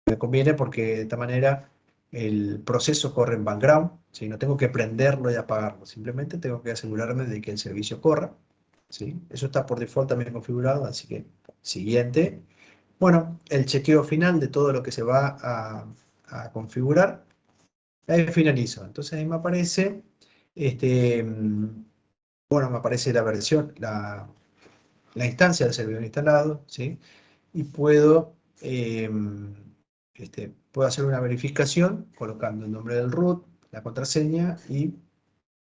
Me conviene porque de esta manera el proceso corre en background, ¿sí? No tengo que prenderlo y apagarlo, simplemente tengo que asegurarme de que el servicio corra, ¿sí? Eso está por default también configurado, así que siguiente. Bueno, el chequeo final de todo lo que se va a configurar. Ahí finalizo. Entonces ahí me aparece, bueno, me aparece la versión, la instancia del servidor instalado, ¿sí? Y puedo hacer una verificación colocando el nombre del root, la contraseña y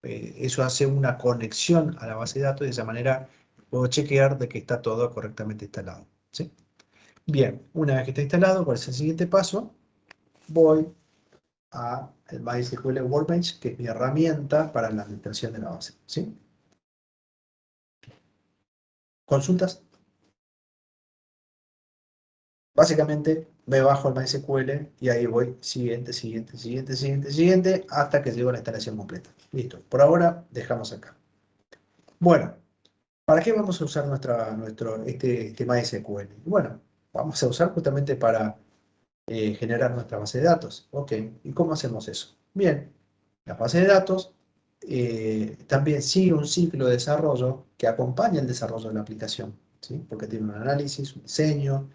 eso hace una conexión a la base de datos y de esa manera puedo chequear de que está todo correctamente instalado, ¿sí? Bien, una vez que está instalado, ¿cuál es el siguiente paso? Voy a el MySQL Workbench, que es mi herramienta para la administración de la base, ¿sí? ¿Consultas? Básicamente me bajo el MySQL y ahí voy siguiente, siguiente, siguiente, siguiente, siguiente, hasta que llego a la instalación completa. Listo. Por ahora dejamos acá. Bueno, ¿para qué vamos a usar este MySQL? Bueno, vamos a usar justamente para generar nuestra base de datos. Ok, ¿y cómo hacemos eso? Bien, la base de datos también sigue un ciclo de desarrollo que acompaña el desarrollo de la aplicación, ¿sí? Porque tiene un análisis, un diseño,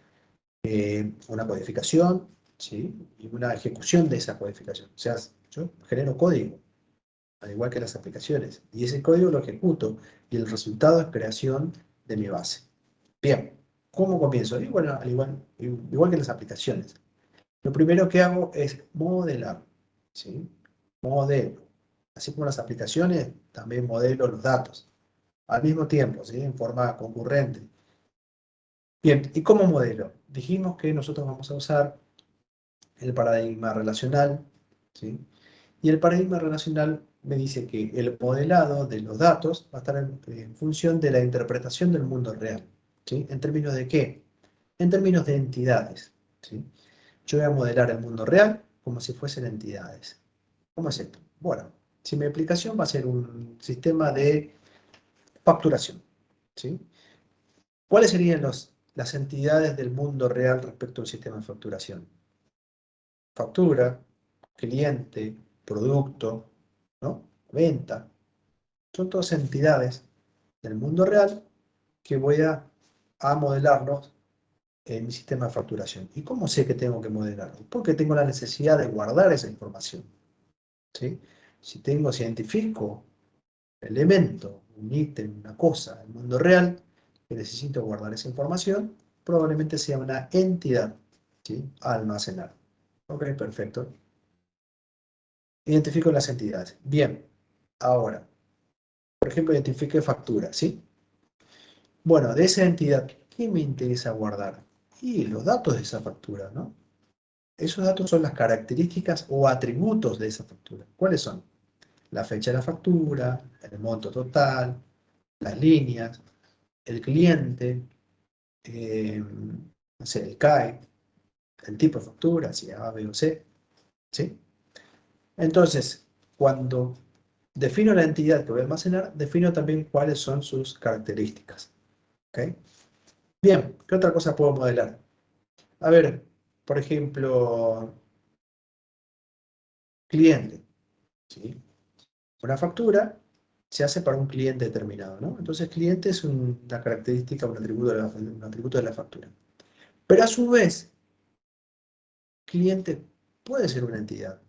una codificación, ¿sí? Y una ejecución de esa codificación. O sea, yo genero código, al igual que las aplicaciones, y ese código lo ejecuto, y el resultado es creación de mi base. Bien, ¿cómo comienzo? Y bueno, igual que las aplicaciones. Lo primero que hago es modelar, ¿sí? Modelo. Así como las aplicaciones, también modelo los datos. Al mismo tiempo, ¿sí? En forma concurrente. Bien, ¿y cómo modelo? Dijimos que nosotros vamos a usar el paradigma relacional, ¿sí? Y el paradigma relacional me dice que el modelado de los datos va a estar en función de la interpretación del mundo real, ¿sí? ¿En términos de qué? En términos de entidades, ¿sí? Yo voy a modelar el mundo real como si fuesen entidades. ¿Cómo es esto? Bueno, si mi aplicación va a ser un sistema de facturación, ¿sí? ¿Cuáles serían las entidades del mundo real respecto al sistema de facturación? Factura, cliente, producto, ¿no? Venta. Son todas entidades del mundo real que voy a modelarlos en mi sistema de facturación. ¿Y cómo sé que tengo que modelarlo? Porque tengo la necesidad de guardar esa información, ¿sí? Si identifico elemento, un ítem, una cosa, en el mundo real, que necesito guardar esa información, probablemente sea una entidad, ¿sí? A almacenar. Ok, perfecto. Identifico las entidades. Bien, ahora, por ejemplo, identifique factura, ¿sí? Bueno, de esa entidad, ¿qué me interesa guardar? Y los datos de esa factura, ¿no? Esos datos son las características o atributos de esa factura. ¿Cuáles son? La fecha de la factura, el monto total, las líneas, el cliente, no sé, el CAE, el tipo de factura, si A, B o C, ¿sí? Entonces, cuando defino la entidad que voy a almacenar, defino también cuáles son sus características, ¿ok? Bien, ¿qué otra cosa puedo modelar? A ver, por ejemplo, cliente, ¿sí? Una factura se hace para un cliente determinado, ¿no? Entonces, cliente es una característica, un atributo de la factura. Pero a su vez, cliente puede ser una entidad,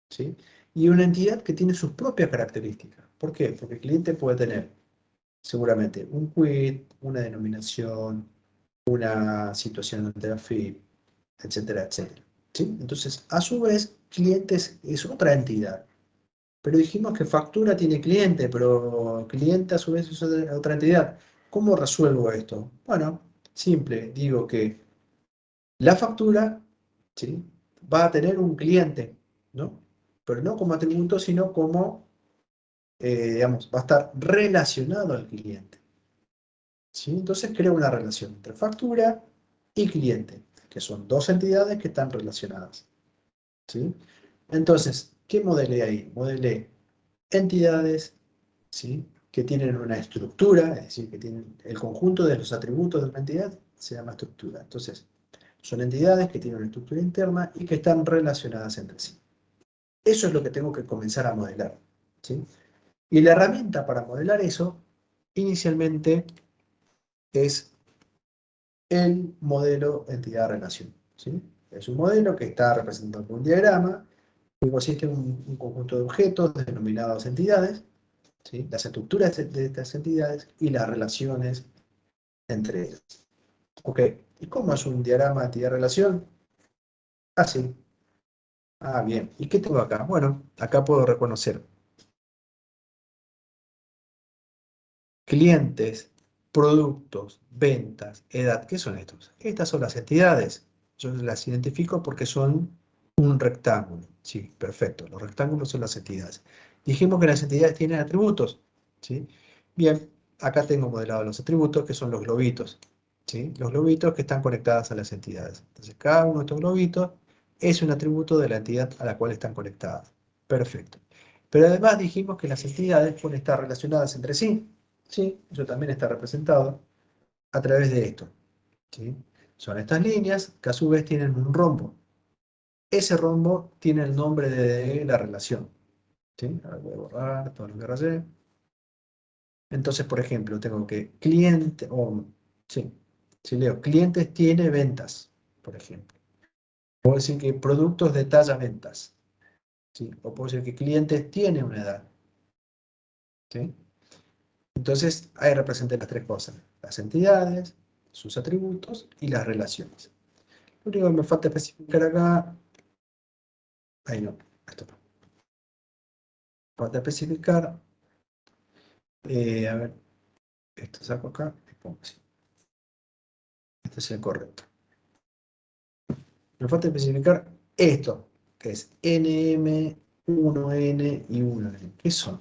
¿sí? Y una entidad que tiene sus propias características. ¿Por qué? Porque el cliente puede tener seguramente un quit, una denominación, una situación ante la FIP, etcétera, etcétera, ¿sí? Entonces, a su vez, clientes es otra entidad. Pero dijimos que factura tiene cliente, pero cliente a su vez es otra entidad. ¿Cómo resuelvo esto? Bueno, simple, digo que la factura, ¿sí? Va a tener un cliente, ¿no? Pero no como atributo, sino como, digamos, va a estar relacionado al cliente, ¿sí? Entonces creo una relación entre factura y cliente, que son dos entidades que están relacionadas, ¿sí? Entonces, ¿qué modelé ahí? Modelé entidades, ¿sí? Que tienen una estructura, es decir, que tienen el conjunto de los atributos de una entidad, se llama estructura. Entonces, Son entidades que tienen una estructura interna y que están relacionadas entre sí. Eso es lo que tengo que comenzar a modelar, ¿sí? Y la herramienta para modelar eso, inicialmente, es el modelo entidad-relación, ¿sí? Es un modelo que está representado por un diagrama, que consiste en un conjunto de objetos denominados entidades, ¿sí? Las estructuras de estas entidades y las relaciones entre ellas. Ok, ¿y cómo es un diagrama de entidad-relación? Así. Ah, bien. ¿Y qué tengo acá? Bueno, acá puedo reconocer clientes, productos, ventas, edad. ¿Qué son estos? Estas son las entidades. Yo las identifico porque son un rectángulo. Sí, perfecto. Los rectángulos son las entidades. Dijimos que las entidades tienen atributos. ¿Sí? Bien, acá tengo modelados los atributos que son los globitos. ¿Sí? Los globitos que están conectados a las entidades. Entonces, cada uno de estos globitos es un atributo de la entidad a la cual están conectadas. Perfecto. Pero además dijimos que las entidades pueden estar relacionadas entre sí. Sí, eso también está representado a través de esto. ¿Sí? Son estas líneas que a su vez tienen un rombo. Ese rombo tiene el nombre de la relación. ¿Sí? Ahora voy a borrar todo lo que rayé. Entonces, por ejemplo, tengo que cliente, o sí, si leo clientes tiene ventas, por ejemplo. Puedo decir que productos detalla ventas. ¿Sí? O puedo decir que clientes tiene una edad. ¿Sí? Entonces, ahí representé las tres cosas. Las entidades, sus atributos y las relaciones. Lo único que me falta especificar acá, ahí no, esto no. Falta especificar, a ver, esto saco acá y pongo así. Este es el correcto. Me falta especificar esto, que es NM, 1N y 1N. ¿Qué son?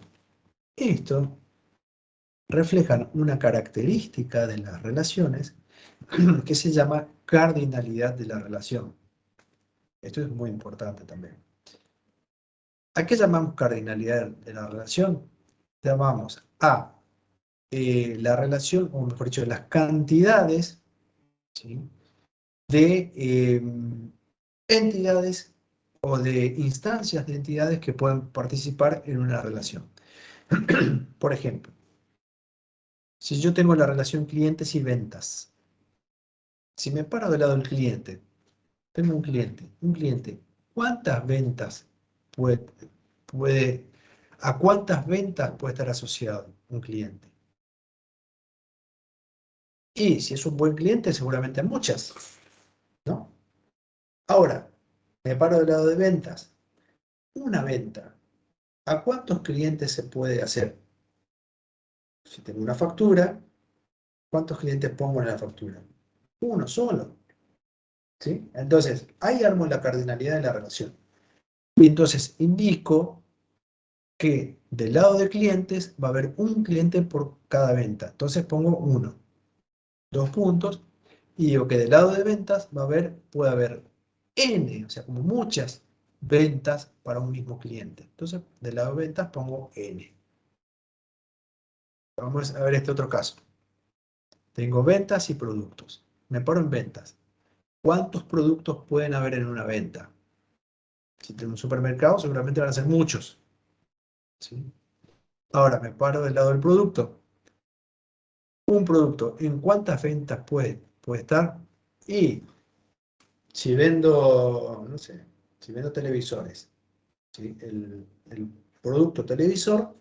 Esto reflejan una característica de las relaciones que se llama cardinalidad de la relación. Esto es muy importante también. ¿A qué llamamos cardinalidad de la relación? Llamamos a la relación, o mejor dicho, las cantidades, ¿sí?, de entidades o de instancias de entidades que pueden participar en una relación. Por ejemplo, si yo tengo la relación clientes y ventas, si me paro del lado del cliente, tengo un cliente, ¿cuántas ventas puede, puede, a cuántas ventas puede estar asociado un cliente? Y si es un buen cliente, seguramente a muchas, ¿no? Ahora, me paro del lado de ventas. Una venta, ¿a cuántos clientes se puede hacer? Si tengo una factura, ¿cuántos clientes pongo en la factura? Uno solo, ¿sí? Entonces, ahí armo la cardinalidad de la relación. Y entonces indico que del lado de clientes va a haber un cliente por cada venta. Entonces pongo uno, dos puntos, y digo que del lado de ventas puede haber N, o sea, como muchas ventas para un mismo cliente. Entonces, del lado de ventas pongo N. Vamos a ver este otro caso. Tengo ventas y productos. Me paro en ventas. ¿Cuántos productos pueden haber en una venta? Si tengo un supermercado, seguramente van a ser muchos, ¿sí? Ahora me paro del lado del producto. Un producto, ¿en cuántas ventas puede estar? Y si vendo, no sé, si vendo televisores, ¿sí?, el producto televisor,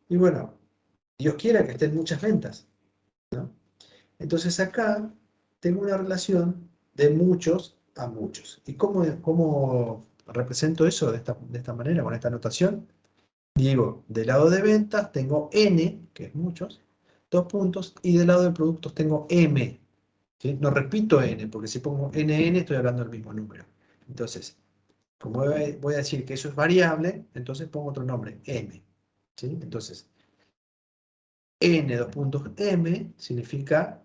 y bueno, Dios quiera que estén muchas ventas, ¿no? Entonces acá tengo una relación de muchos a muchos. ¿Y cómo represento eso de esta manera, con esta notación? Digo, del lado de ventas tengo N, que es muchos, dos puntos, y del lado de productos tengo M. ¿Sí? No repito N, porque si pongo NN estoy hablando del mismo número. Entonces, como voy a decir que eso es variable, entonces pongo otro nombre, M. ¿Sí? Entonces, N dos puntos M significa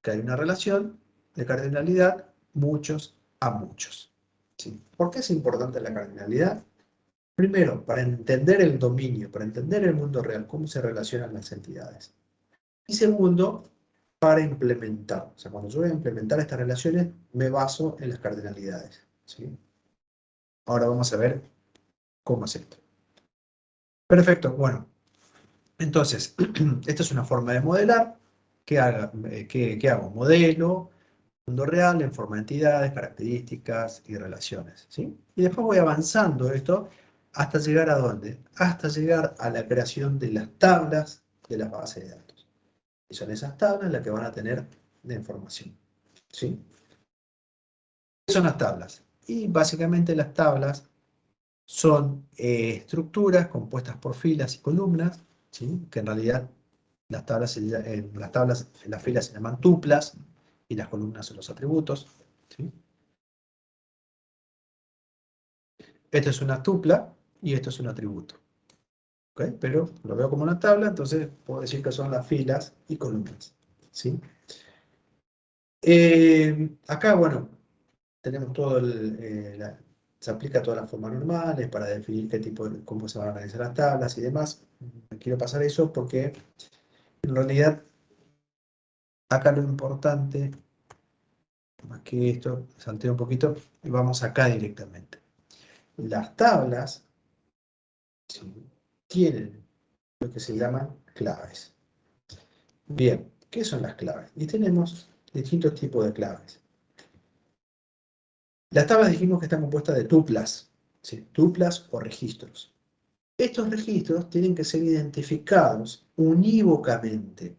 que hay una relación de cardinalidad muchos a muchos. ¿Sí? ¿Por qué es importante la cardinalidad? Primero, para entender el dominio, para entender el mundo real, cómo se relacionan las entidades. Y segundo, para implementar. O sea, cuando yo voy a implementar estas relaciones, me baso en las cardinalidades, ¿sí? Ahora vamos a ver cómo es esto. Perfecto, bueno. Entonces, esta es una forma de modelar. ¿Qué hago? Modelo, mundo real en forma de entidades, características y relaciones, ¿sí? Y después voy avanzando esto hasta llegar a ¿dónde? Hasta llegar a la creación de las tablas de las bases de datos. Y son esas tablas las que van a tener la información, ¿sí? ¿Qué son las tablas? Y básicamente las tablas son estructuras compuestas por filas y columnas, ¿sí? Que en realidad las filas se llaman tuplas y las columnas son los atributos, ¿sí? Esto es una tupla y esto es un atributo, ¿ok? Pero lo veo como una tabla, entonces puedo decir que son las filas y columnas, ¿sí? Acá, bueno, tenemos todo se aplica todas las formas normales para definir cómo se van a organizar las tablas y demás. No quiero pasar eso porque en realidad acá lo importante, más que esto, salteo un poquito y vamos acá directamente. Las tablas, ¿sí?, tienen lo que se llaman claves. Bien, ¿qué son las claves? Y tenemos distintos tipos de claves. Las tablas dijimos que están compuestas de tuplas, ¿sí? Tuplas o registros. Estos registros tienen que ser identificados unívocamente,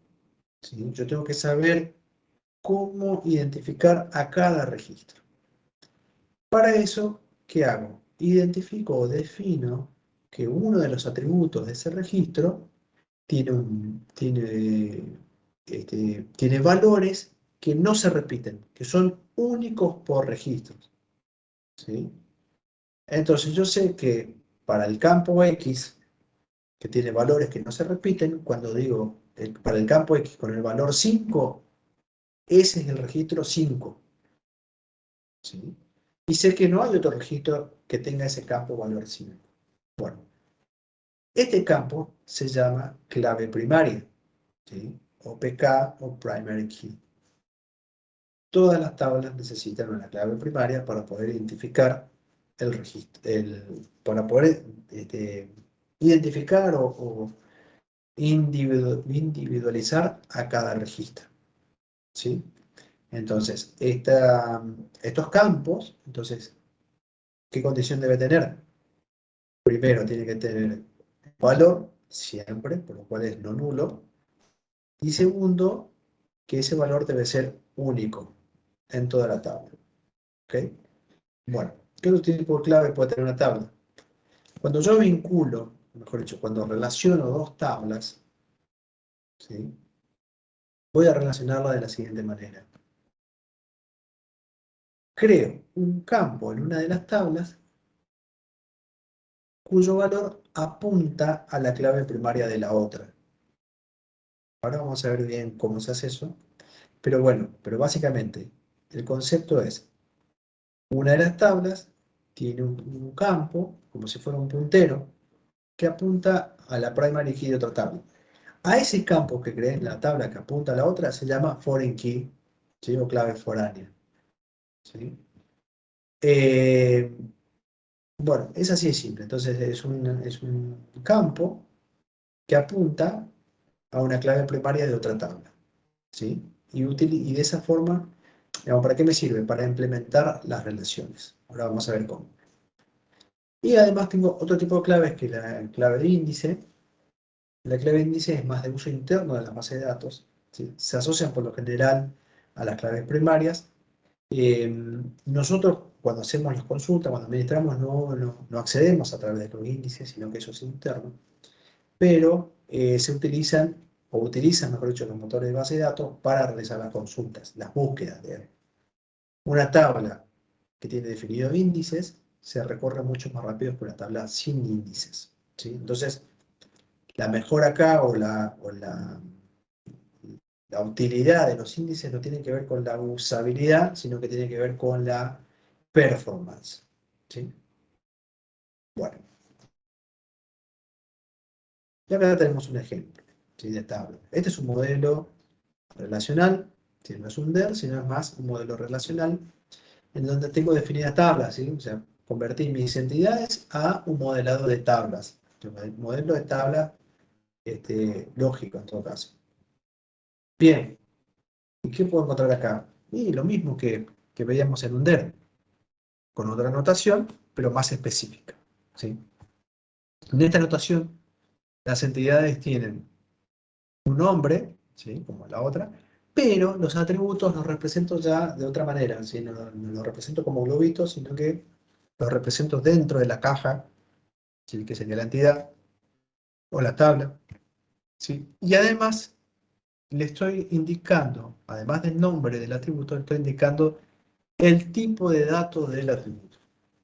¿sí? Yo tengo que saber cómo identificar a cada registro. Para eso, ¿qué hago? Identifico o defino que uno de los atributos de ese registro tiene valores que no se repiten, que son únicos por registros, ¿sí? Entonces yo sé que para el campo X, que tiene valores que no se repiten, cuando digo para el campo X con el valor 5, ese es el registro 5, ¿sí? Y sé que no hay otro registro que tenga ese campo valor 5. Bueno, este campo se llama clave primaria, ¿sí? O PK o Primary Key. Todas las tablas necesitan una clave primaria para poder identificar el registro, para poder identificar o individualizar a cada registro, ¿sí? Entonces, estos campos, entonces, ¿qué condición debe tener? Primero, tiene que tener valor, siempre, por lo cual es no nulo. Y segundo, que ese valor debe ser único en toda la tabla, ¿ok? Bueno, ¿qué otro tipo de clave puede tener una tabla? Cuando yo vinculo, mejor dicho, cuando relaciono dos tablas, ¿sí?, voy a relacionarla de la siguiente manera. Creo un campo en una de las tablas cuyo valor apunta a la clave primaria de la otra. Ahora vamos a ver bien cómo se hace eso. Pero bueno, pero básicamente el concepto es, una de las tablas tiene un campo, como si fuera un puntero, que apunta a la primary key de otra tabla. A ese campo que creé en la tabla que apunta a la otra se llama foreign key, ¿sí?, o clave foránea, ¿sí? Eh, bueno, es así de simple. Entonces es un campo que apunta a una clave primaria de otra tabla, ¿sí? Y de esa forma, digamos, ¿para qué me sirve? Para implementar las relaciones. Ahora vamos a ver cómo. Y además tengo otro tipo de claves que es la clave de índice. La clave de índice es más de uso interno de la base de datos, ¿sí? Se asocian por lo general a las claves primarias. Nosotros cuando hacemos las consultas, cuando administramos, no accedemos a través de los índices, sino que eso es interno. Pero se utilizan, mejor dicho, los motores de base de datos para realizar las consultas, las búsquedas de una tabla que tiene definidos índices, se recorre mucho más rápido que una tabla sin índices, ¿sí? Entonces, la mejora acá la utilidad de los índices no tiene que ver con la usabilidad, sino que tiene que ver con la performance, ¿sí? Bueno, y acá tenemos un ejemplo, ¿sí?, de tabla. Este es un modelo relacional, si no es un DER, sino es más un modelo relacional, en donde tengo definidas tablas, ¿sí? O sea, convertí mis entidades a un modelado de tablas, un modelo de tabla lógico en todo caso. Bien, ¿y qué puedo encontrar acá? Y lo mismo que veíamos en un DER, con otra notación, pero más específica, ¿sí? En esta notación, las entidades tienen un nombre, ¿sí? Como la otra, pero los atributos los represento ya de otra manera, ¿sí? No los represento como globitos, sino que los represento dentro de la caja, ¿sí? Que sería la entidad o la tabla, ¿sí? Y además le estoy indicando, además del nombre del atributo, le estoy indicando el tipo de datos del atributo,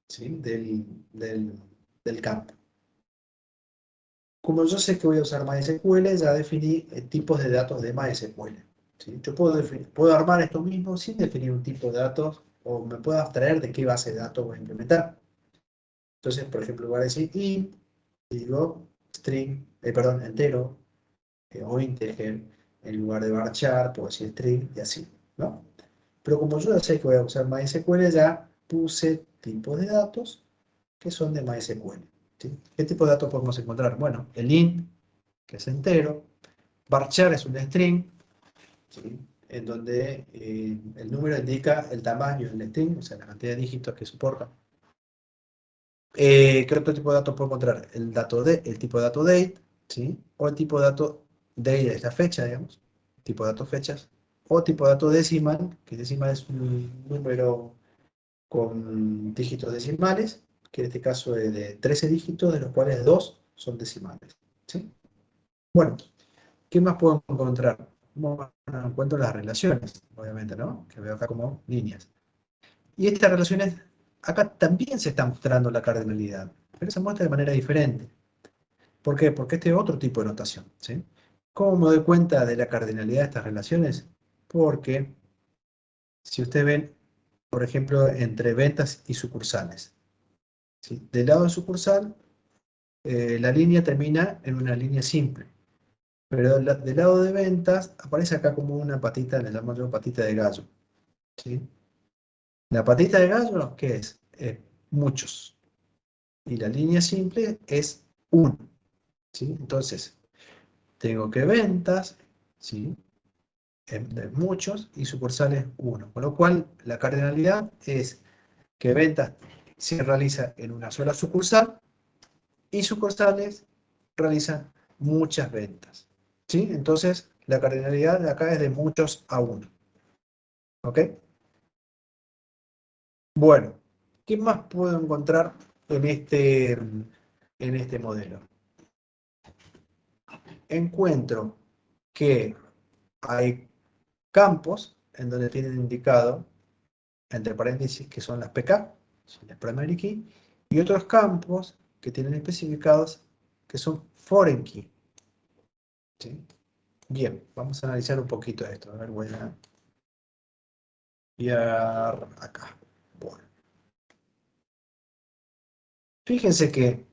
¿sí? Del campo. Como yo sé que voy a usar MySQL, ya definí tipos de datos de MySQL, ¿sí? Yo puedo armar esto mismo sin definir un tipo de datos, o me puedo abstraer de qué base de datos voy a implementar. Entonces, por ejemplo, voy a decir int, y digo string, perdón, entero, o integer, en lugar de varchar, puedo decir string, y así, ¿no? Pero como yo ya sé que voy a usar MySQL, ya puse tipos de datos que son de MySQL, ¿sí? ¿Qué tipo de datos podemos encontrar? Bueno, el int, que es entero, varchar es un string, ¿sí? En donde el número indica el tamaño del string, o sea, la cantidad de dígitos que soporta. ¿Qué otro tipo de datos puedo encontrar? El tipo de dato date, ¿sí? O el tipo de dato date es la fecha, digamos, tipo de dato fechas, o tipo de dato decimal, que decimal es un número con dígitos decimales, que en este caso es de 13 dígitos, de los cuales 2 son decimales, ¿sí? Bueno, ¿qué más puedo encontrar? Bueno, encuentro las relaciones, obviamente, ¿no? Que veo acá como líneas. Y estas relaciones, acá también se está mostrando la cardinalidad, pero se muestra de manera diferente. ¿Por qué? Porque este es otro tipo de notación, ¿sí? ¿Cómo me doy cuenta de la cardinalidad de estas relaciones? Porque si ustedes ven, por ejemplo, entre ventas y sucursales, ¿sí? Del lado de sucursal, la línea termina en una línea simple, pero del lado de ventas aparece acá como una patita, le llamo yo patita de gallo, ¿sí? La patita de gallo, ¿qué es? Muchos. Y la línea simple es uno, ¿sí? Entonces, tengo que ventas, ¿sí? De muchos y sucursales uno. Con lo cual, la cardinalidad es que ventas se realiza en una sola sucursal y sucursales realizan muchas ventas, ¿sí? Entonces, la cardinalidad de acá es de muchos a uno, ¿ok? Bueno, ¿qué más puedo encontrar en este modelo? Encuentro que hay campos en donde tienen indicado, entre paréntesis, que son las PK, son las primary key, y otros campos que tienen especificados que son foreign key, ¿sí? Bien, vamos a analizar un poquito esto. A ver, voy a enviar acá. Bueno, fíjense que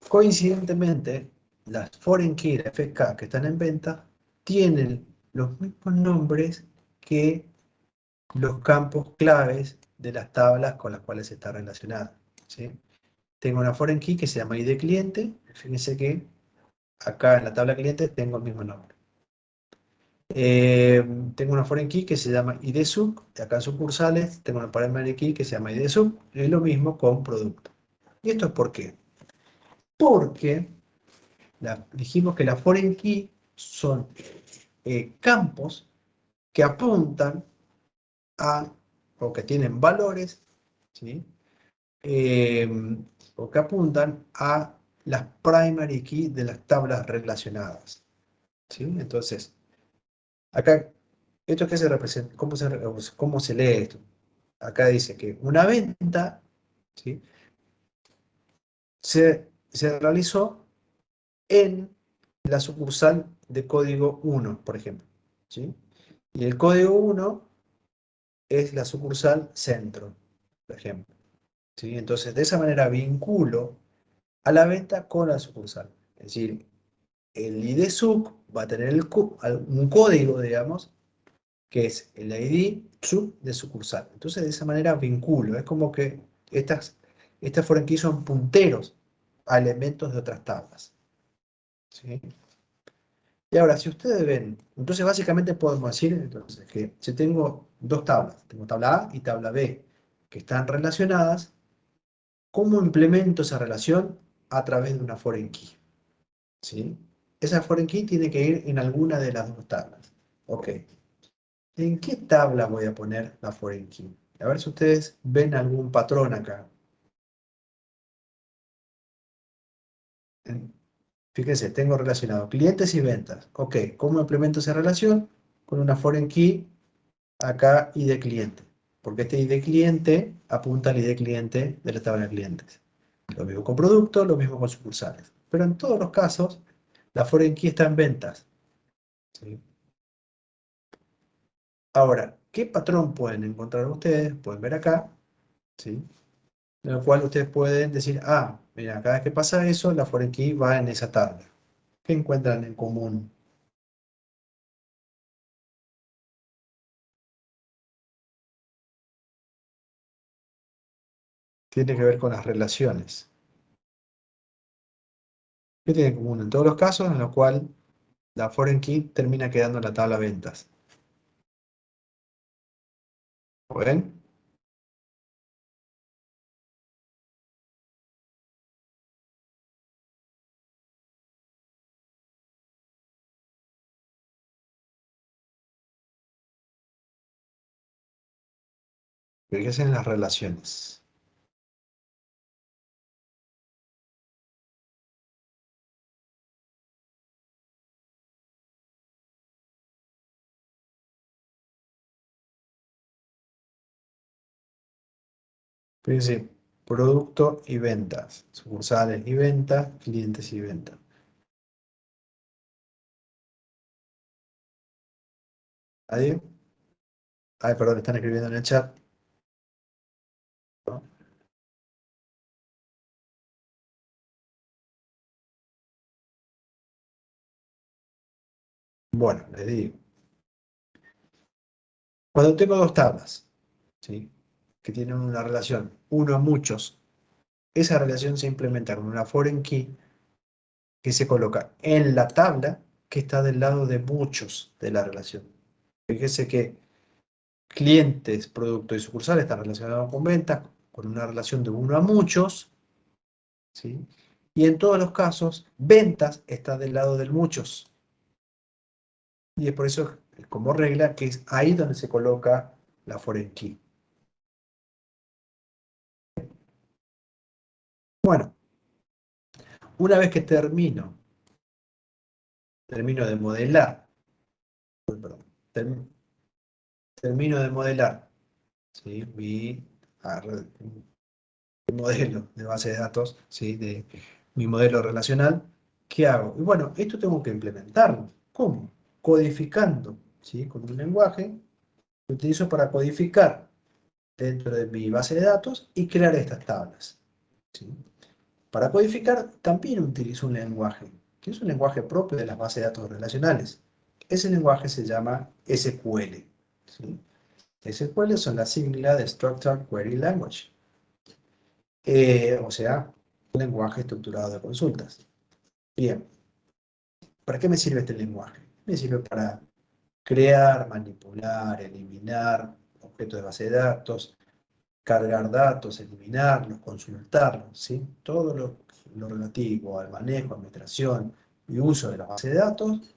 coincidentemente las foreign key de FK que están en venta tienen los mismos nombres que los campos claves de las tablas con las cuales está relacionada, ¿sí? Tengo una foreign key que se llama ID cliente. Fíjense que acá en la tabla cliente tengo el mismo nombre. Tengo una foreign key que se llama ID sub. Y acá en sucursales tengo una primary key que se llama ID sub. Es lo mismo con producto. ¿Y esto es por qué? Porque dijimos que la foreign key son campos que apuntan a, o que tienen valores, ¿sí? Eh, o que apuntan a las primary key de las tablas relacionadas, ¿sí? Entonces, acá, ¿esto qué se representa? ¿Cómo se lee esto? Acá dice que una venta, ¿sí? se realizó en la sucursal de código 1, por ejemplo, ¿sí? Y el código 1 es la sucursal centro, por ejemplo, ¿sí? Entonces, de esa manera vinculo a la venta con la sucursal. Es decir, el ID sub va a tener un código, digamos, que es el ID sub de sucursal. Entonces, de esa manera vinculo. Es como que estas foreign keys son punteros a elementos de otras tablas. ¿Sí? Y ahora, si ustedes ven, entonces básicamente podemos decir entonces, que si tengo dos tablas, tengo tabla A y tabla B, que están relacionadas, ¿cómo implemento esa relación? A través de una foreign key. ¿Sí? Esa foreign key tiene que ir en alguna de las dos tablas. Ok. ¿En qué tabla voy a poner la foreign key? A ver si ustedes ven algún patrón acá. En- Fíjense, tengo relacionado clientes y ventas. Ok, ¿cómo implemento esa relación? Con una foreign key acá ID cliente. Porque este ID cliente apunta al ID cliente de la tabla de clientes. Lo mismo con productos, lo mismo con sucursales. Pero en todos los casos, la foreign key está en ventas. ¿Sí? Ahora, ¿qué patrón pueden encontrar ustedes? Pueden ver acá, ¿sí? En el cual ustedes pueden decir, ah, mira, cada vez que pasa eso, la foreign key va en esa tabla. ¿Qué encuentran en común? Tiene que ver con las relaciones. ¿Qué tiene en común? En todos los casos en los cuales la foreign key termina quedando en la tabla ventas. ¿Lo ven? Fíjense en las relaciones. Fíjense, producto y ventas, sucursales y ventas, clientes y ventas. ¿Ahí? Ay, perdón, están escribiendo en el chat, ¿no? Bueno, les digo. Cuando tengo dos tablas, ¿sí? Que tienen una relación, uno a muchos, esa relación se implementa con una foreign key que se coloca en la tabla que está del lado de muchos de la relación. Fíjese que clientes, productos y sucursales están relacionados con ventas, con una relación de uno a muchos, ¿sí? Y en todos los casos, ventas está del lado del muchos. Y es por eso, como regla, que es ahí donde se coloca la foreign key. Bueno, una vez que termino de modelar, perdón, term- termino de modelar, ¿sí? Mi modelo de base de datos, ¿sí? De mi modelo relacional, ¿qué hago? Y bueno, esto tengo que implementarlo. ¿Cómo? Codificando, ¿sí? Con un lenguaje que utilizo para codificar dentro de mi base de datos y crear estas tablas, ¿sí? Para codificar también utilizo un lenguaje, que es un lenguaje propio de las bases de datos relacionales. Ese lenguaje se llama SQL, ¿sí? SQL son las siglas de Structured Query Language, o sea, un lenguaje estructurado de consultas. Bien, ¿para qué me sirve este lenguaje? Me sirve para crear, manipular, eliminar objetos de base de datos, cargar datos, eliminarlos, consultarlos, ¿sí? Todo lo relativo al manejo, administración y uso de la base de datos,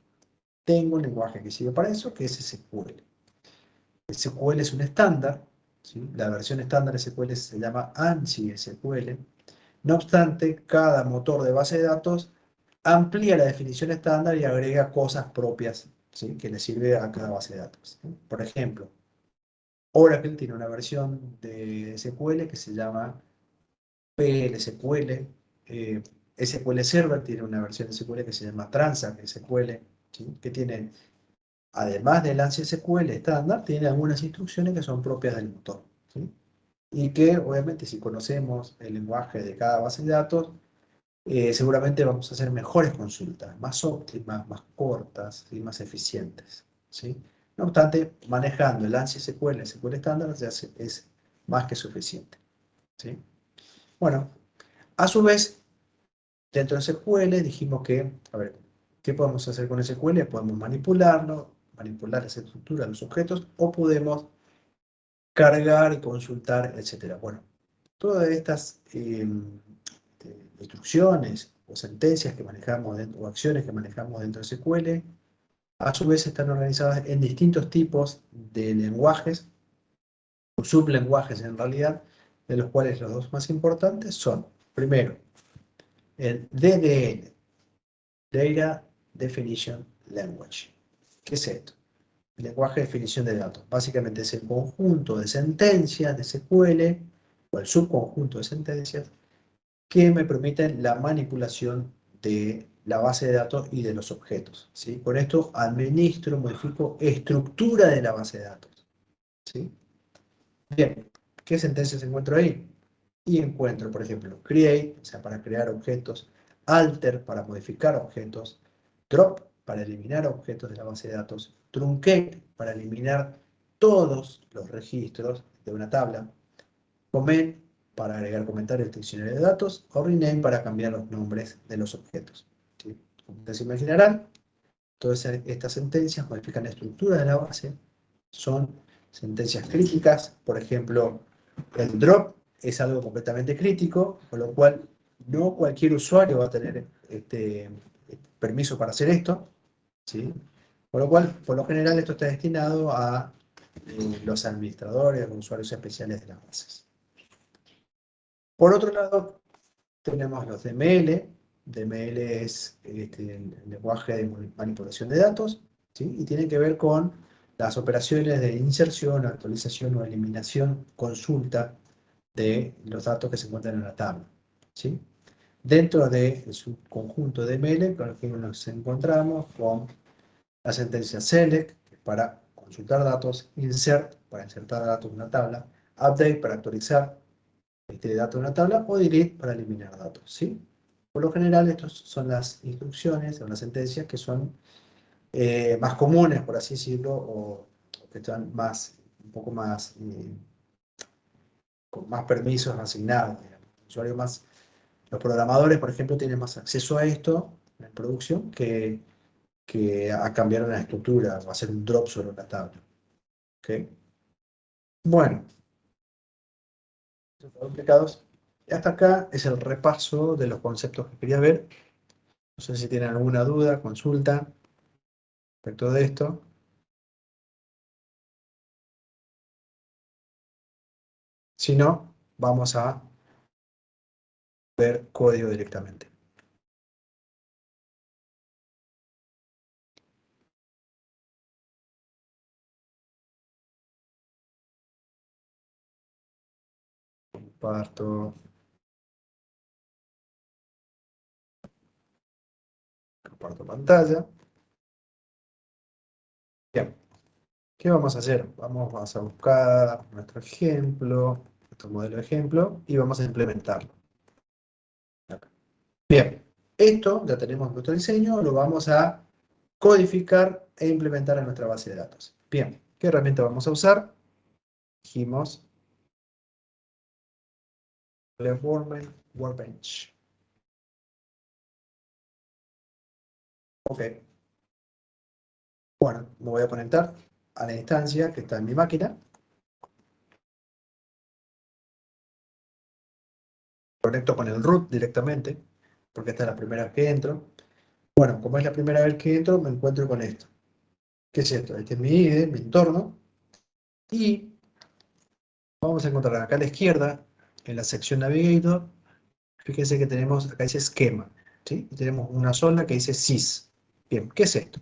tengo un lenguaje que sirve para eso, que es SQL. SQL es un estándar, ¿sí? La versión estándar de SQL se llama ANSI SQL. No obstante, cada motor de base de datos amplía la definición estándar y agrega cosas propias, ¿sí? Que le sirve a cada base de datos, ¿sí? Por ejemplo, Oracle tiene una versión de SQL que se llama PLSQL. SQL Server tiene una versión de SQL que se llama Transact SQL, ¿sí? Que tiene, además del ANSI SQL estándar, tiene algunas instrucciones que son propias del motor, ¿sí? Y que obviamente si conocemos el lenguaje de cada base de datos, seguramente vamos a hacer mejores consultas, más óptimas, más cortas y más eficientes, ¿sí? No obstante, manejando el ANSI SQL, SQL estándar, ya es más que suficiente, ¿sí? Bueno, a su vez, dentro de SQL dijimos que, a ver, ¿qué podemos hacer con SQL? Podemos manipularlo, manipular esa estructura de los objetos, o podemos cargar y consultar, etcétera. Bueno, todas estas instrucciones o sentencias que manejamos dentro, o acciones que manejamos dentro de SQL, a su vez están organizadas en distintos tipos de lenguajes, o sublenguajes en realidad, de los cuales los dos más importantes son, primero, el DDL, Data Definition Language. ¿Qué es esto? El lenguaje de definición de datos. Básicamente es el conjunto de sentencias de SQL, o el subconjunto de sentencias, que me permiten la manipulación de la base de datos y de los objetos, ¿sí? Con esto administro, modifico estructura de la base de datos, ¿sí? Bien, ¿qué sentencias encuentro ahí? Y encuentro, por ejemplo, create, o sea, para crear objetos, alter, para modificar objetos, drop, para eliminar objetos de la base de datos, truncate, para eliminar todos los registros de una tabla, comment, para agregar comentarios al diccionario de datos, o rename, para cambiar los nombres de los objetos, ¿sí? Como ustedes se imaginarán, todas estas sentencias modifican la estructura de la base, son sentencias críticas, por ejemplo, el drop es algo completamente crítico, con lo cual no cualquier usuario va a tener permiso para hacer esto, ¿sí? Con lo cual, por lo general, esto está destinado a los administradores, los usuarios especiales de las bases. Por otro lado, tenemos los DML. DML es el lenguaje de manipulación de datos, ¿sí? Y tiene que ver con las operaciones de inserción, actualización o eliminación, consulta de los datos que se encuentran en la tabla, ¿sí? Dentro de su conjunto de DML, con el que nos encontramos con la sentencia select, que es para consultar datos, insert, para insertar datos en una tabla, update, para actualizar datos en una tabla, o delete, para eliminar datos, ¿sí? Por lo general, estas son las instrucciones o las sentencias que son más comunes, por así decirlo, o que están más, un poco más, con más permisos asignados, digamos. Los programadores, por ejemplo, tienen más acceso a esto en producción que a cambiar una estructura o hacer un drop sobre una tabla. ¿Okay? Bueno, complicados. Y hasta acá es el repaso de los conceptos que quería ver. No sé si tienen alguna duda, consulta respecto de esto. Si no, vamos a ver código directamente. Comparto pantalla. Bien, ¿qué vamos a hacer? Vamos a buscar nuestro ejemplo, nuestro modelo de ejemplo, y vamos a implementarlo. Acá. Bien, esto ya tenemos nuestro diseño, lo vamos a codificar e implementar en nuestra base de datos. Bien, ¿qué herramienta vamos a usar? Dijimos Workbench. Ok. Bueno, me voy a conectar a la instancia que está en mi máquina. Conecto con el root directamente, porque esta es la primera vez que entro. Bueno, como es la primera vez que entro, me encuentro con esto. ¿Qué es esto? Este es mi IDE, mi entorno. Y vamos a encontrar acá a la izquierda, en la sección Navigator, fíjense que tenemos, acá dice esquema, ¿sí? Y tenemos una sola que dice sys. Bien, ¿qué es esto?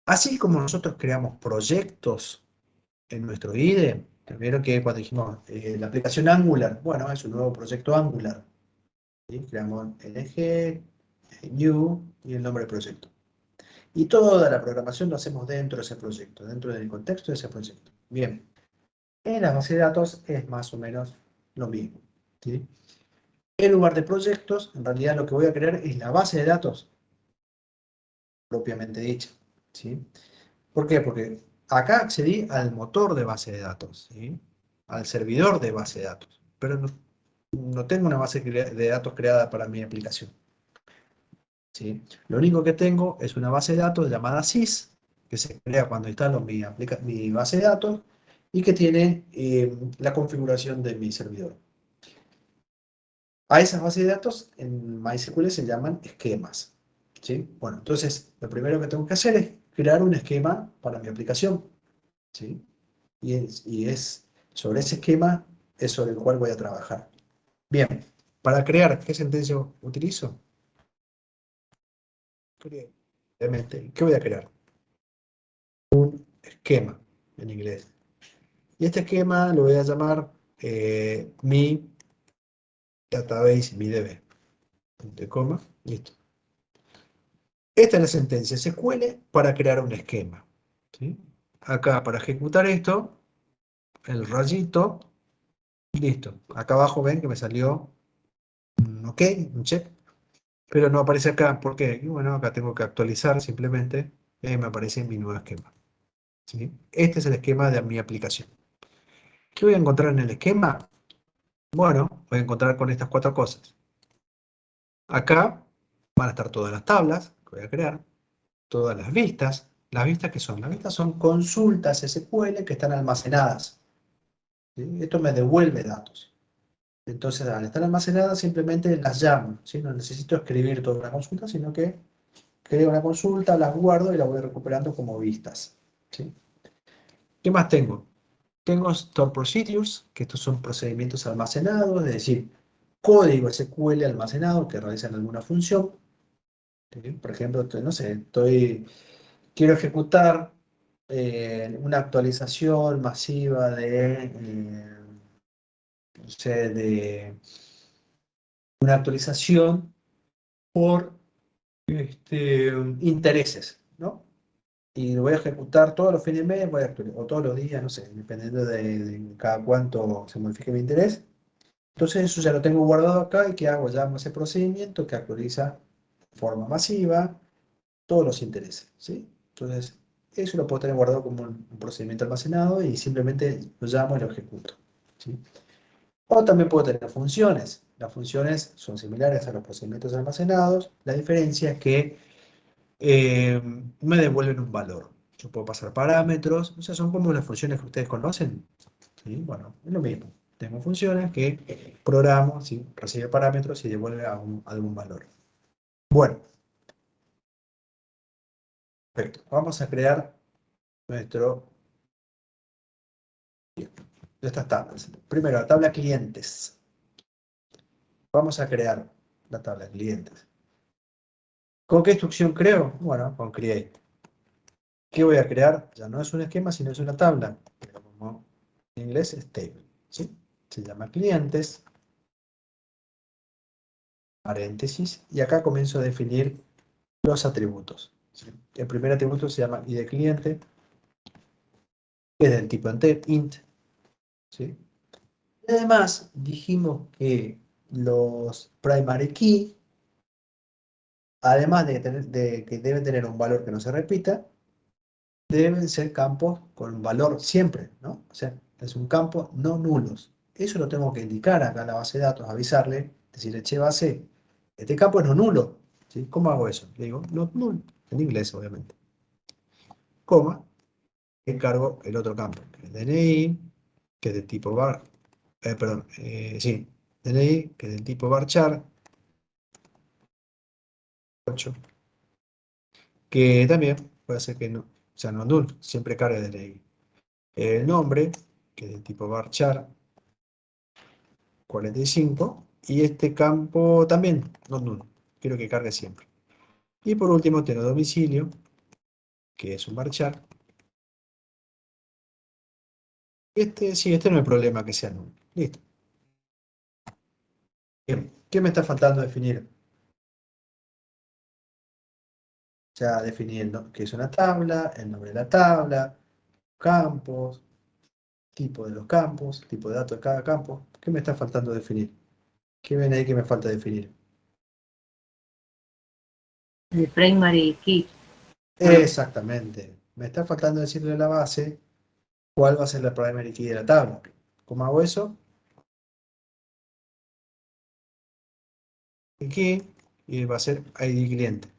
Así como nosotros creamos proyectos en nuestro IDE, primero que cuando dijimos la aplicación Angular, bueno, es un nuevo proyecto Angular. ¿Sí? Creamos LG, New y el nombre del proyecto. Y toda la programación lo hacemos dentro de ese proyecto, dentro del contexto de ese proyecto. Bien, en la base de datos es más o menos lo mismo, ¿sí? En lugar de proyectos, en realidad lo que voy a crear es la base de datos propiamente dicha, ¿sí? ¿Por qué? Porque acá accedí al motor de base de datos, ¿sí? Al servidor de base de datos, pero no tengo una base de datos creada para mi aplicación, ¿sí? Lo único que tengo es una base de datos llamada sys, que se crea cuando instalo mi base de datos y que tiene la configuración de mi servidor. A esas bases de datos en MySQL se llaman esquemas, ¿sí? Bueno, entonces lo primero que tengo que hacer es crear un esquema para mi aplicación, ¿sí? Y es sobre ese esquema es sobre el cual voy a trabajar. Bien, para crear, ¿qué sentencia utilizo? ¿Qué voy a crear? Esquema, en inglés. Y este esquema lo voy a llamar mi database, mi DB. Entre coma, listo. Esta es la sentencia SQL para crear un esquema, ¿sí? Acá, para ejecutar esto, el rayito, listo. Acá abajo ven que me salió un OK, un check, pero no aparece acá. ¿Por qué? Y bueno, acá tengo que actualizar simplemente y me aparece mi nuevo esquema, ¿sí? Este es el esquema de mi aplicación. ¿Qué voy a encontrar en el esquema? Bueno, voy a encontrar con estas cuatro cosas. Acá van a estar todas las tablas que voy a crear, todas las vistas. ¿Las vistas qué son? Las vistas son consultas SQL que están almacenadas, ¿sí? Esto me devuelve datos. Entonces, al estar almacenadas, simplemente las llamo, ¿sí? No necesito escribir toda una consulta, sino que creo una consulta, las guardo y las voy recuperando como vistas, ¿sí? ¿Qué más tengo? Tengo Store Procedures, que estos son procedimientos almacenados, es decir, código SQL almacenado que realizan alguna función, ¿sí? Por ejemplo, no sé, quiero ejecutar una actualización masiva no sé, de una actualización por intereses, ¿no? Y lo voy a ejecutar todos los fines de mes, o todos los días, no sé, dependiendo de cada cuánto se modifique mi interés. Entonces eso ya lo tengo guardado acá y ¿qué hago? Llamo a ese procedimiento que actualiza de forma masiva todos los intereses, ¿sí? Entonces eso lo puedo tener guardado como un procedimiento almacenado y simplemente lo llamo y lo ejecuto, ¿sí? O también puedo tener funciones. Las funciones son similares a los procedimientos almacenados. La diferencia es que me devuelven un valor. Yo puedo pasar parámetros, o sea, son como las funciones que ustedes conocen, ¿sí? Bueno, es lo mismo. Tengo funciones que programo, ¿sí? Recibe parámetros y devuelve algún valor. Bueno, perfecto. Vamos a crear nuestro, estas tablas. Primero, la tabla clientes. Vamos a crear la tabla clientes. ¿Con qué instrucción creo? Bueno, con create. ¿Qué voy a crear? Ya no es un esquema, sino es una tabla. Pero como en inglés es table, ¿sí? Se llama clientes, paréntesis, y acá comienzo a definir los atributos, ¿sí? El primer atributo se llama id cliente, que es del tipo int, ¿sí? Y además dijimos que los primary key, además de que deben tener un valor que no se repita, deben ser campos con valor siempre, ¿no? O sea, es un campo no nulos. Eso lo tengo que indicar acá en la base de datos, avisarle, decirle, che, base, este campo es no nulo, ¿sí? ¿Cómo hago eso? Le digo, not null, en inglés, obviamente. Coma, encargo el otro campo, que es DNI, que es del tipo var, perdón, sí, DNI, que es del tipo varchar, 8, que también puede ser que no, sea no null, siempre cargue DNI. El nombre, que es del tipo varchar, 45, y este campo también, no null, quiero que cargue siempre. Y por último tengo domicilio, que es un varchar. Sí, este no hay problema que sea null. Listo. Bien, ¿qué me está faltando definir? Ya definiendo qué es una tabla, el nombre de la tabla, campos, tipo de los campos, tipo de datos de cada campo. ¿Qué me está faltando definir? ¿Qué ven ahí que me falta definir? El primary key. Exactamente. Me está faltando decirle a la base cuál va a ser la primary key de la tabla. ¿Cómo hago eso? Aquí, y va a ser ID cliente.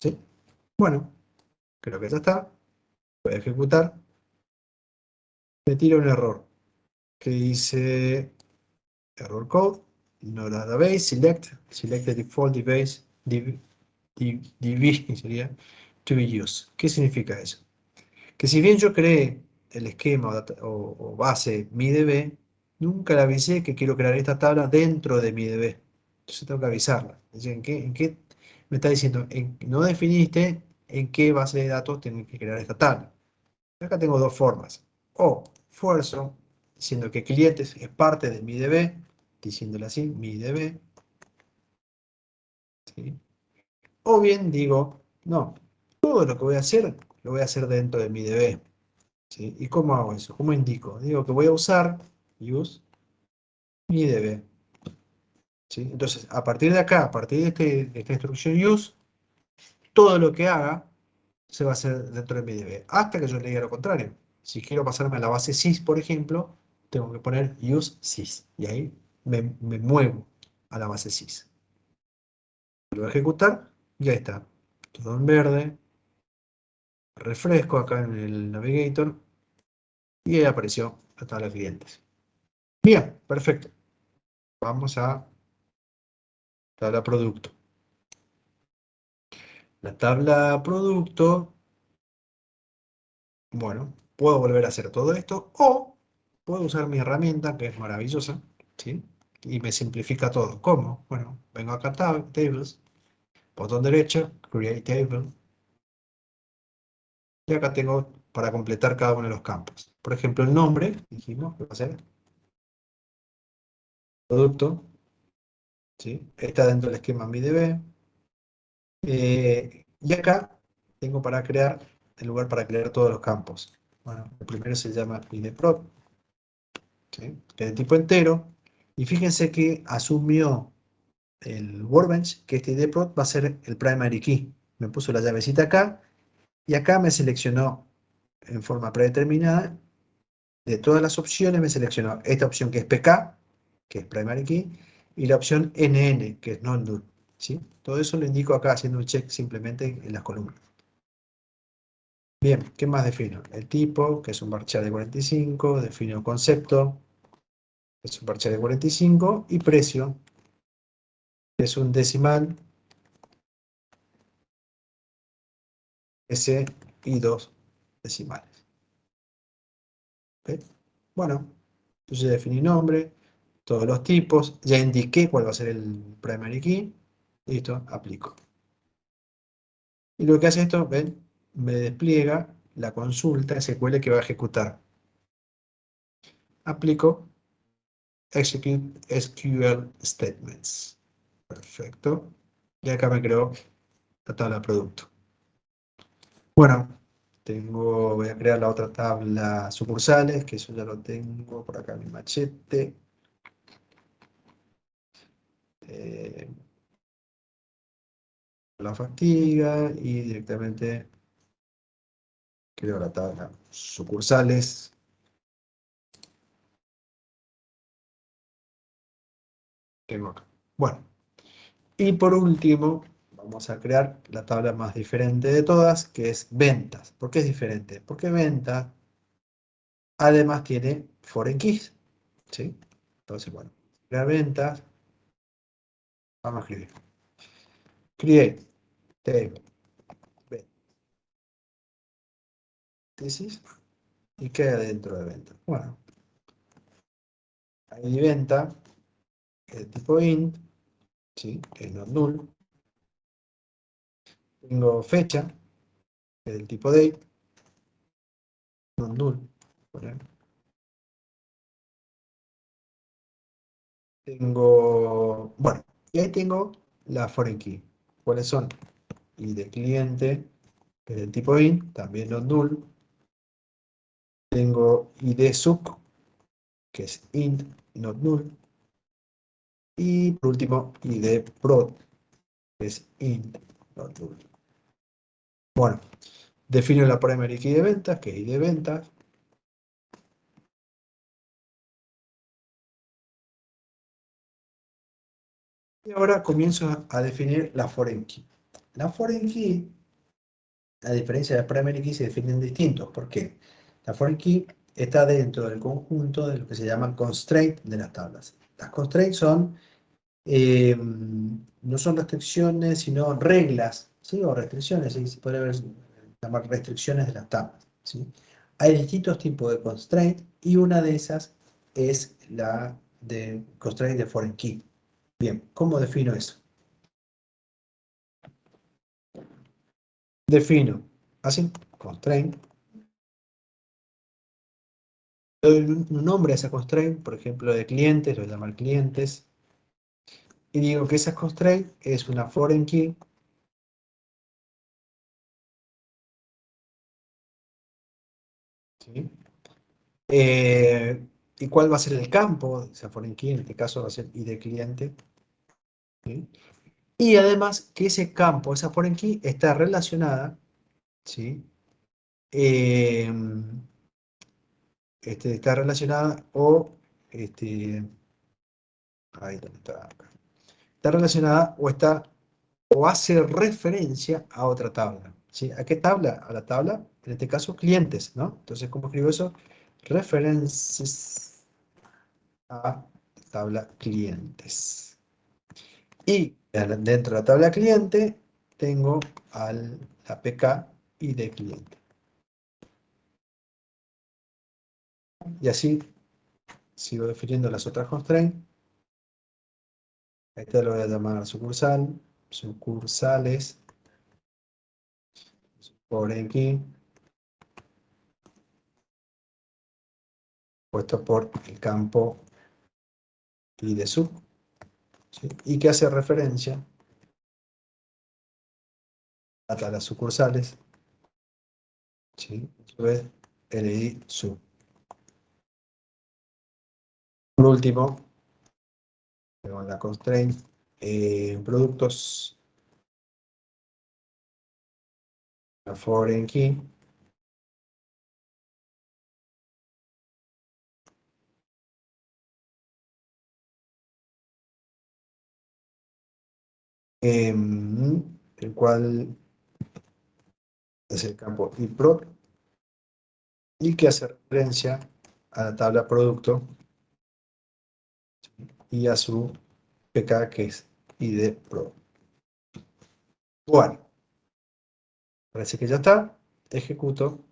¿Sí? Bueno, creo que ya está. Voy a ejecutar. Me tira un error que dice error code, no database, select the default device, DB sería to be used. ¿Qué significa eso? Que si bien yo creé el esquema o base MiDB, nunca le avisé que quiero crear esta tabla dentro de MiDB. Entonces tengo que avisarla. Es decir, ¿en qué me está diciendo? No definiste en qué base de datos tengo que crear esta tabla. Acá tengo dos formas. O fuerzo, diciendo que clientes es parte de MiDB, diciéndole así, MiDB. ¿Sí? O bien digo, no, todo lo que voy a hacer, lo voy a hacer dentro de MiDB. ¿Sí? ¿Y cómo hago eso? ¿Cómo indico? Digo que voy a usar use MiDB. ¿Sí? Entonces, a partir de acá, a partir de esta instrucción use, todo lo que haga se va a hacer dentro de MiDB, hasta que yo le diga lo contrario. Si quiero pasarme a la base sys, por ejemplo, tengo que poner use sys, y ahí me muevo a la base sys. Lo voy a ejecutar, y ahí está. Todo en verde. Refresco acá en el Navigator, y ahí apareció la tabla de clientes. Bien, perfecto. Vamos a tabla producto. La tabla producto, bueno, puedo volver a hacer todo esto o puedo usar mi herramienta que es maravillosa, ¿sí? Y me simplifica todo. ¿Cómo? Bueno, vengo acá a Tables, botón derecho, Create Table, y acá tengo para completar cada uno de los campos. Por ejemplo, el nombre, dijimos que va a ser producto, ¿sí? Está dentro del esquema MiDB. Y acá tengo para crear, el lugar para crear todos los campos. Bueno, el primero se llama IDProp, ¿sí? Que es de tipo entero. Y fíjense que asumió el Workbench que este IDProp va a ser el primary key. Me puso la llavecita acá y acá me seleccionó en forma predeterminada. De todas las opciones me seleccionó esta opción que es PK, que es primary key, y la opción NN, que es non-null, ¿sí? Todo eso lo indico acá haciendo un check simplemente en las columnas. Bien, ¿qué más defino? El tipo, que es un varchar de 45, defino concepto, que es un varchar de 45, y precio, que es un decimal S y dos decimales. ¿Ok? Bueno, entonces ya definí nombre, todos los tipos, ya indiqué cuál va a ser el primary key, listo, aplico. Y lo que hace esto, ven, me despliega la consulta SQL que va a ejecutar. Aplico Execute SQL Statements. Perfecto. Y acá me creó la tabla de producto. Bueno, voy a crear la otra tabla sucursales, que eso ya lo tengo por acá en mi machete. Eh, la fatiga y directamente creo la tabla sucursales. Tengo acá. Bueno, y por último, vamos a crear la tabla más diferente de todas, que es ventas. ¿Por qué es diferente? Porque ventas además tiene foreign keys, ¿sí? Entonces, bueno, crear ventas, vamos a escribir. Create table tesis y queda dentro de venta. Bueno, ahí venta, el tipo int, ¿sí? Que es not null. Tengo fecha, que es del tipo date, not null. Poner. Tengo, bueno, y ahí tengo la foreign key. ¿Cuáles son? Y de cliente, que es del tipo int, también not null. Tengo id suc, que es int, not null. Y por último, id prod, que es int not null. Bueno, defino la primary key de ventas, que es id ventas. Y ahora comienzo a definir la foreign key. La foreign key, a diferencia de la primary key, se definen distintos. ¿Por qué? La foreign key está dentro del conjunto de lo que se llaman constraints de las tablas. Las constraints son, no son restricciones, sino reglas, ¿sí? O restricciones, ¿sí? Se puede llamar restricciones de las tablas, ¿sí? Hay distintos tipos de constraints y una de esas es la de constraint de foreign key. Bien, ¿cómo defino eso? Defino, así, constraint, doy un nombre a esa constraint, por ejemplo, de clientes, lo voy a llamar clientes, y digo que esa constraint es una foreign key, ¿sí? ¿Y cuál va a ser el campo de esa foreign key? En este caso va a ser id cliente, ¿sí? Y además que ese campo, esa foreign key, está relacionada, ¿sí? Eh, está relacionada o, ahí donde está, acá. Está relacionada o hace referencia a otra tabla, ¿sí? ¿A qué tabla? A la tabla, en este caso, clientes, ¿no? Entonces, ¿cómo escribo eso? References a tabla clientes. Y dentro de la tabla cliente tengo al APK y de cliente. Y así sigo definiendo las otras constraints. Este lo voy a llamar sucursal, sucursales, foreign key, puesto por el campo y de sub, ¿sí? Y que hace referencia a las sucursales, ¿sí? A su vez, LI sub. Por último, tengo la constraint productos, la foreign key, el cual es el campo iProd y que hace referencia a la tabla producto y a su PK que es ID Pro. Bueno, parece que ya está. Ejecuto.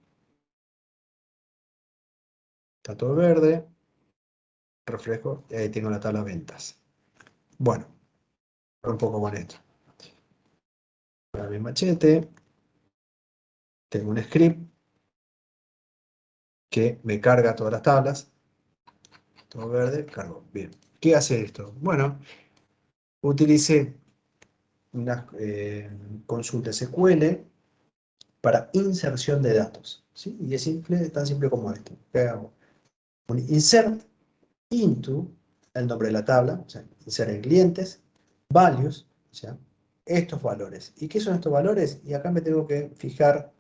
Está todo verde. Refresco y ahí tengo la tabla de ventas. Bueno, un poco con esto. Para mi machete, tengo un script que me carga todas las tablas. Todo verde, cargo. Bien. ¿Qué hace esto? Bueno, utilicé una consulta SQL para inserción de datos, ¿sí? Y es simple, tan simple como esto. Hago un insert into el nombre de la tabla, o sea, insert en clientes, values, o sea, estos valores. ¿Y qué son estos valores? Y acá me tengo que fijar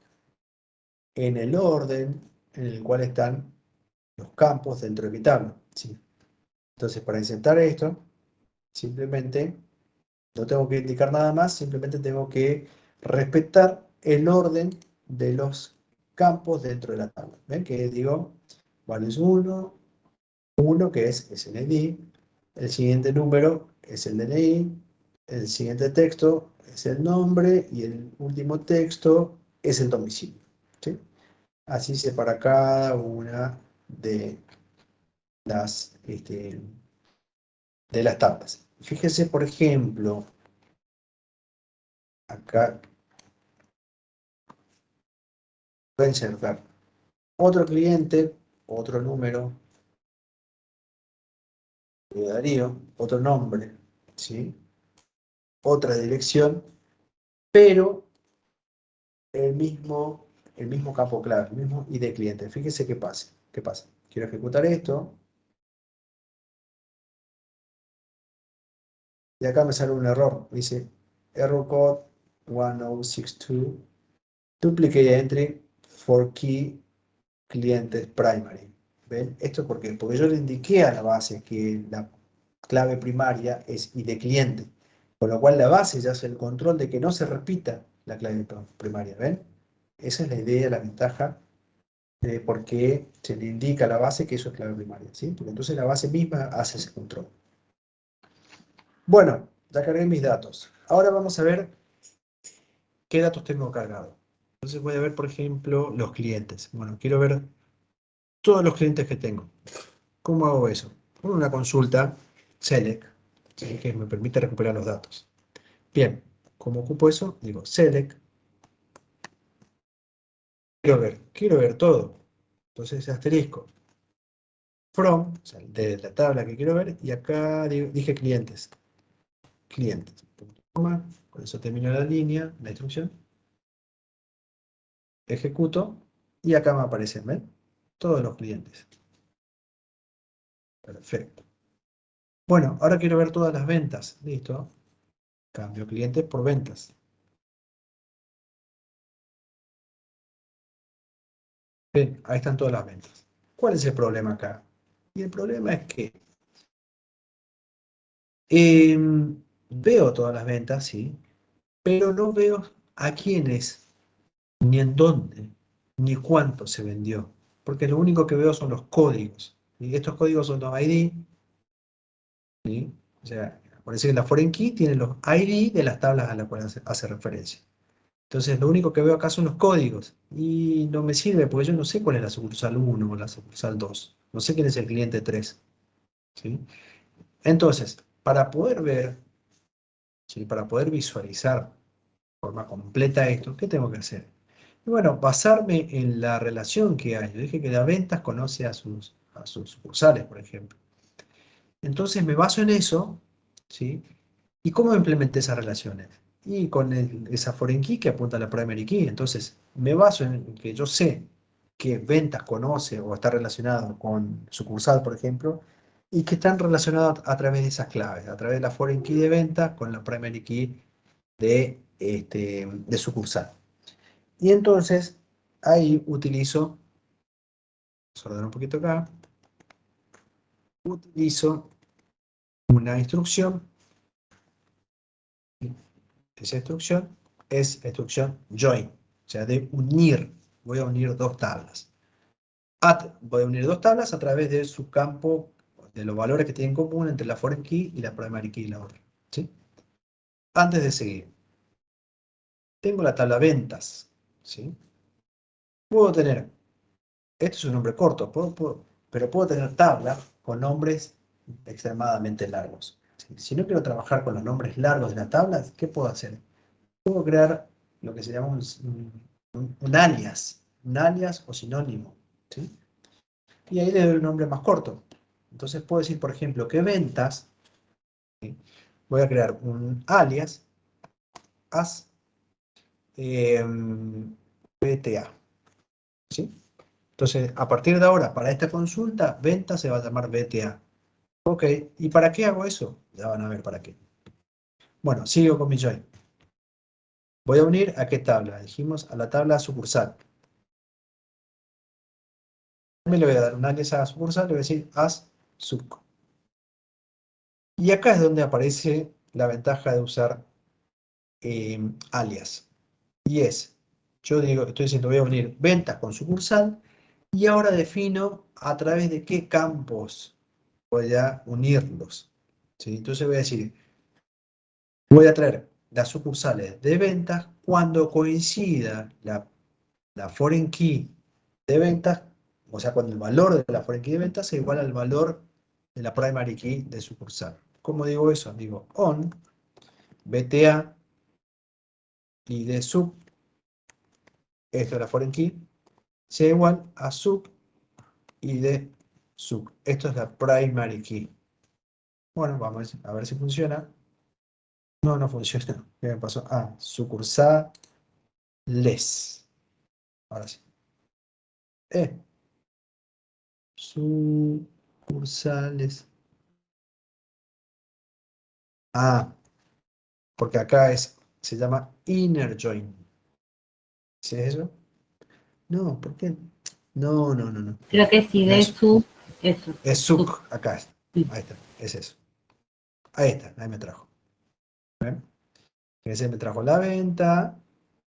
en el orden en el cual están los campos dentro de mi tabla, ¿sí? Entonces, para insertar esto, simplemente no tengo que indicar nada más, simplemente tengo que respetar el orden de los campos dentro de la tabla. ¿Ven? Que digo, values 1, que es SND, el siguiente número es el DNI, el siguiente texto es el nombre y el último texto es el domicilio, ¿sí? Así separa cada una de de las tablas. Fíjese, por ejemplo, acá voy a insertar otro cliente, otro número de Darío, otro nombre, ¿sí? Otra dirección, pero el mismo campo clave, el mismo ID cliente. Fíjese qué pasa. ¿Qué pasa? Quiero ejecutar esto. Y acá me sale un error. Dice error code 1062 duplicate entry for key clientes primary. ¿Ven? Esto porque yo le indiqué a la base que la clave primaria es ID cliente. Con lo cual la base ya hace el control de que no se repita la clave primaria. ¿Ven? Esa es la idea, la ventaja de por qué se le indica a la base que eso es clave primaria. ¿Sí? Porque entonces la base misma hace ese control. Bueno, ya cargué mis datos. Ahora vamos a ver qué datos tengo cargados. Entonces voy a ver, por ejemplo, los clientes. Bueno, quiero ver todos los clientes que tengo. ¿Cómo hago eso? Con una consulta select, ¿sí? Que me permite recuperar los datos. Bien, ¿cómo ocupo eso? Digo select, quiero ver todo. Entonces asterisco from, o sea, de la tabla que quiero ver, y acá dije clientes. Clientes. Punto, coma. Con eso termino la línea, la instrucción. Ejecuto y acá me aparecen, ¿ven? Todos los clientes. Perfecto. Bueno, ahora quiero ver todas las ventas. Listo. Cambio clientes por ventas. Bien, ahí están todas las ventas. ¿Cuál es el problema acá? Y el problema es que veo todas las ventas, sí, pero no veo a quiénes, ni en dónde, ni cuánto se vendió. Porque lo único que veo son los códigos. Y estos códigos son los ID, ¿sí? O sea, por decir que la foreign key tiene los ID de las tablas a las cuales hace referencia. Entonces, lo único que veo acá son los códigos. Y no me sirve porque yo no sé cuál es la sucursal 1 o la sucursal 2. No sé quién es el cliente 3. ¿Sí? Entonces, para poder ver, ¿sí? Para poder visualizar de forma completa esto, ¿qué tengo que hacer? Y bueno, basarme en la relación que hay. Yo dije que las ventas conoce a sus sucursales, por ejemplo. Entonces me baso en eso, ¿sí? ¿Y cómo implementé esas relaciones? Y con esa foreign key que apunta a la primary key. Entonces me baso en que yo sé que ventas conoce o está relacionado con sucursal, por ejemplo, y que están relacionados a través de esas claves, a través de la foreign key de ventas con la primary key de sucursal. Y entonces ahí utilizo, desordenar un poquito acá, utilizo una instrucción. Esa instrucción es la instrucción join, o sea, de unir. Voy a unir dos tablas. Voy a unir dos tablas a través de su campo, de los valores que tienen en común entre la foreign key y la primary key y la otra. ¿Sí? Antes de seguir, tengo la tabla ventas. ¿Sí? Puedo tener, esto es un nombre corto, pero puedo tener tablas con nombres extremadamente largos. ¿Sí? Si no quiero trabajar con los nombres largos de las tablas, ¿qué puedo hacer? Puedo crear lo que se llama un alias o sinónimo, ¿sí? Y ahí le doy un nombre más corto. Entonces puedo decir, por ejemplo, que ventas, ¿sí? Voy a crear un alias as BTA, ¿sí? Entonces, a partir de ahora, para esta consulta, venta se va a llamar BTA. Ok, ¿y para qué hago eso? Ya van a ver para qué. Bueno, sigo con mi join. Voy a unir a qué tabla. Dijimos a la tabla sucursal. Me le voy a dar un alias a sucursal, le voy a decir as suc. Y acá es donde aparece la ventaja de usar alias. Y es, yo digo, estoy diciendo, voy a unir ventas con sucursal y ahora defino a través de qué campos voy a unirlos. ¿Sí? Entonces voy a decir, voy a traer las sucursales de ventas cuando coincida la foreign key de ventas, o sea, cuando el valor de la foreign key de ventas sea igual al valor de la primary key de sucursal. ¿Cómo digo eso? Digo on BTA y de sub, esto es la foreign key, sea igual a sub y de sub. Esto es la primary key. Bueno, vamos a ver si funciona. No, no funciona. ¿Qué me pasó? Ah, sucursales. Ahora sí. Sucursales. Ah, porque acá se llama inner join. ¿Sí es eso? No, ¿por qué? No, no, no, no. Creo que sí, No de es, sub, eso, es sub. suc, acá está. Ahí está, es eso. Ahí está, ahí me trajo. ¿Ven? Ese me trajo la venta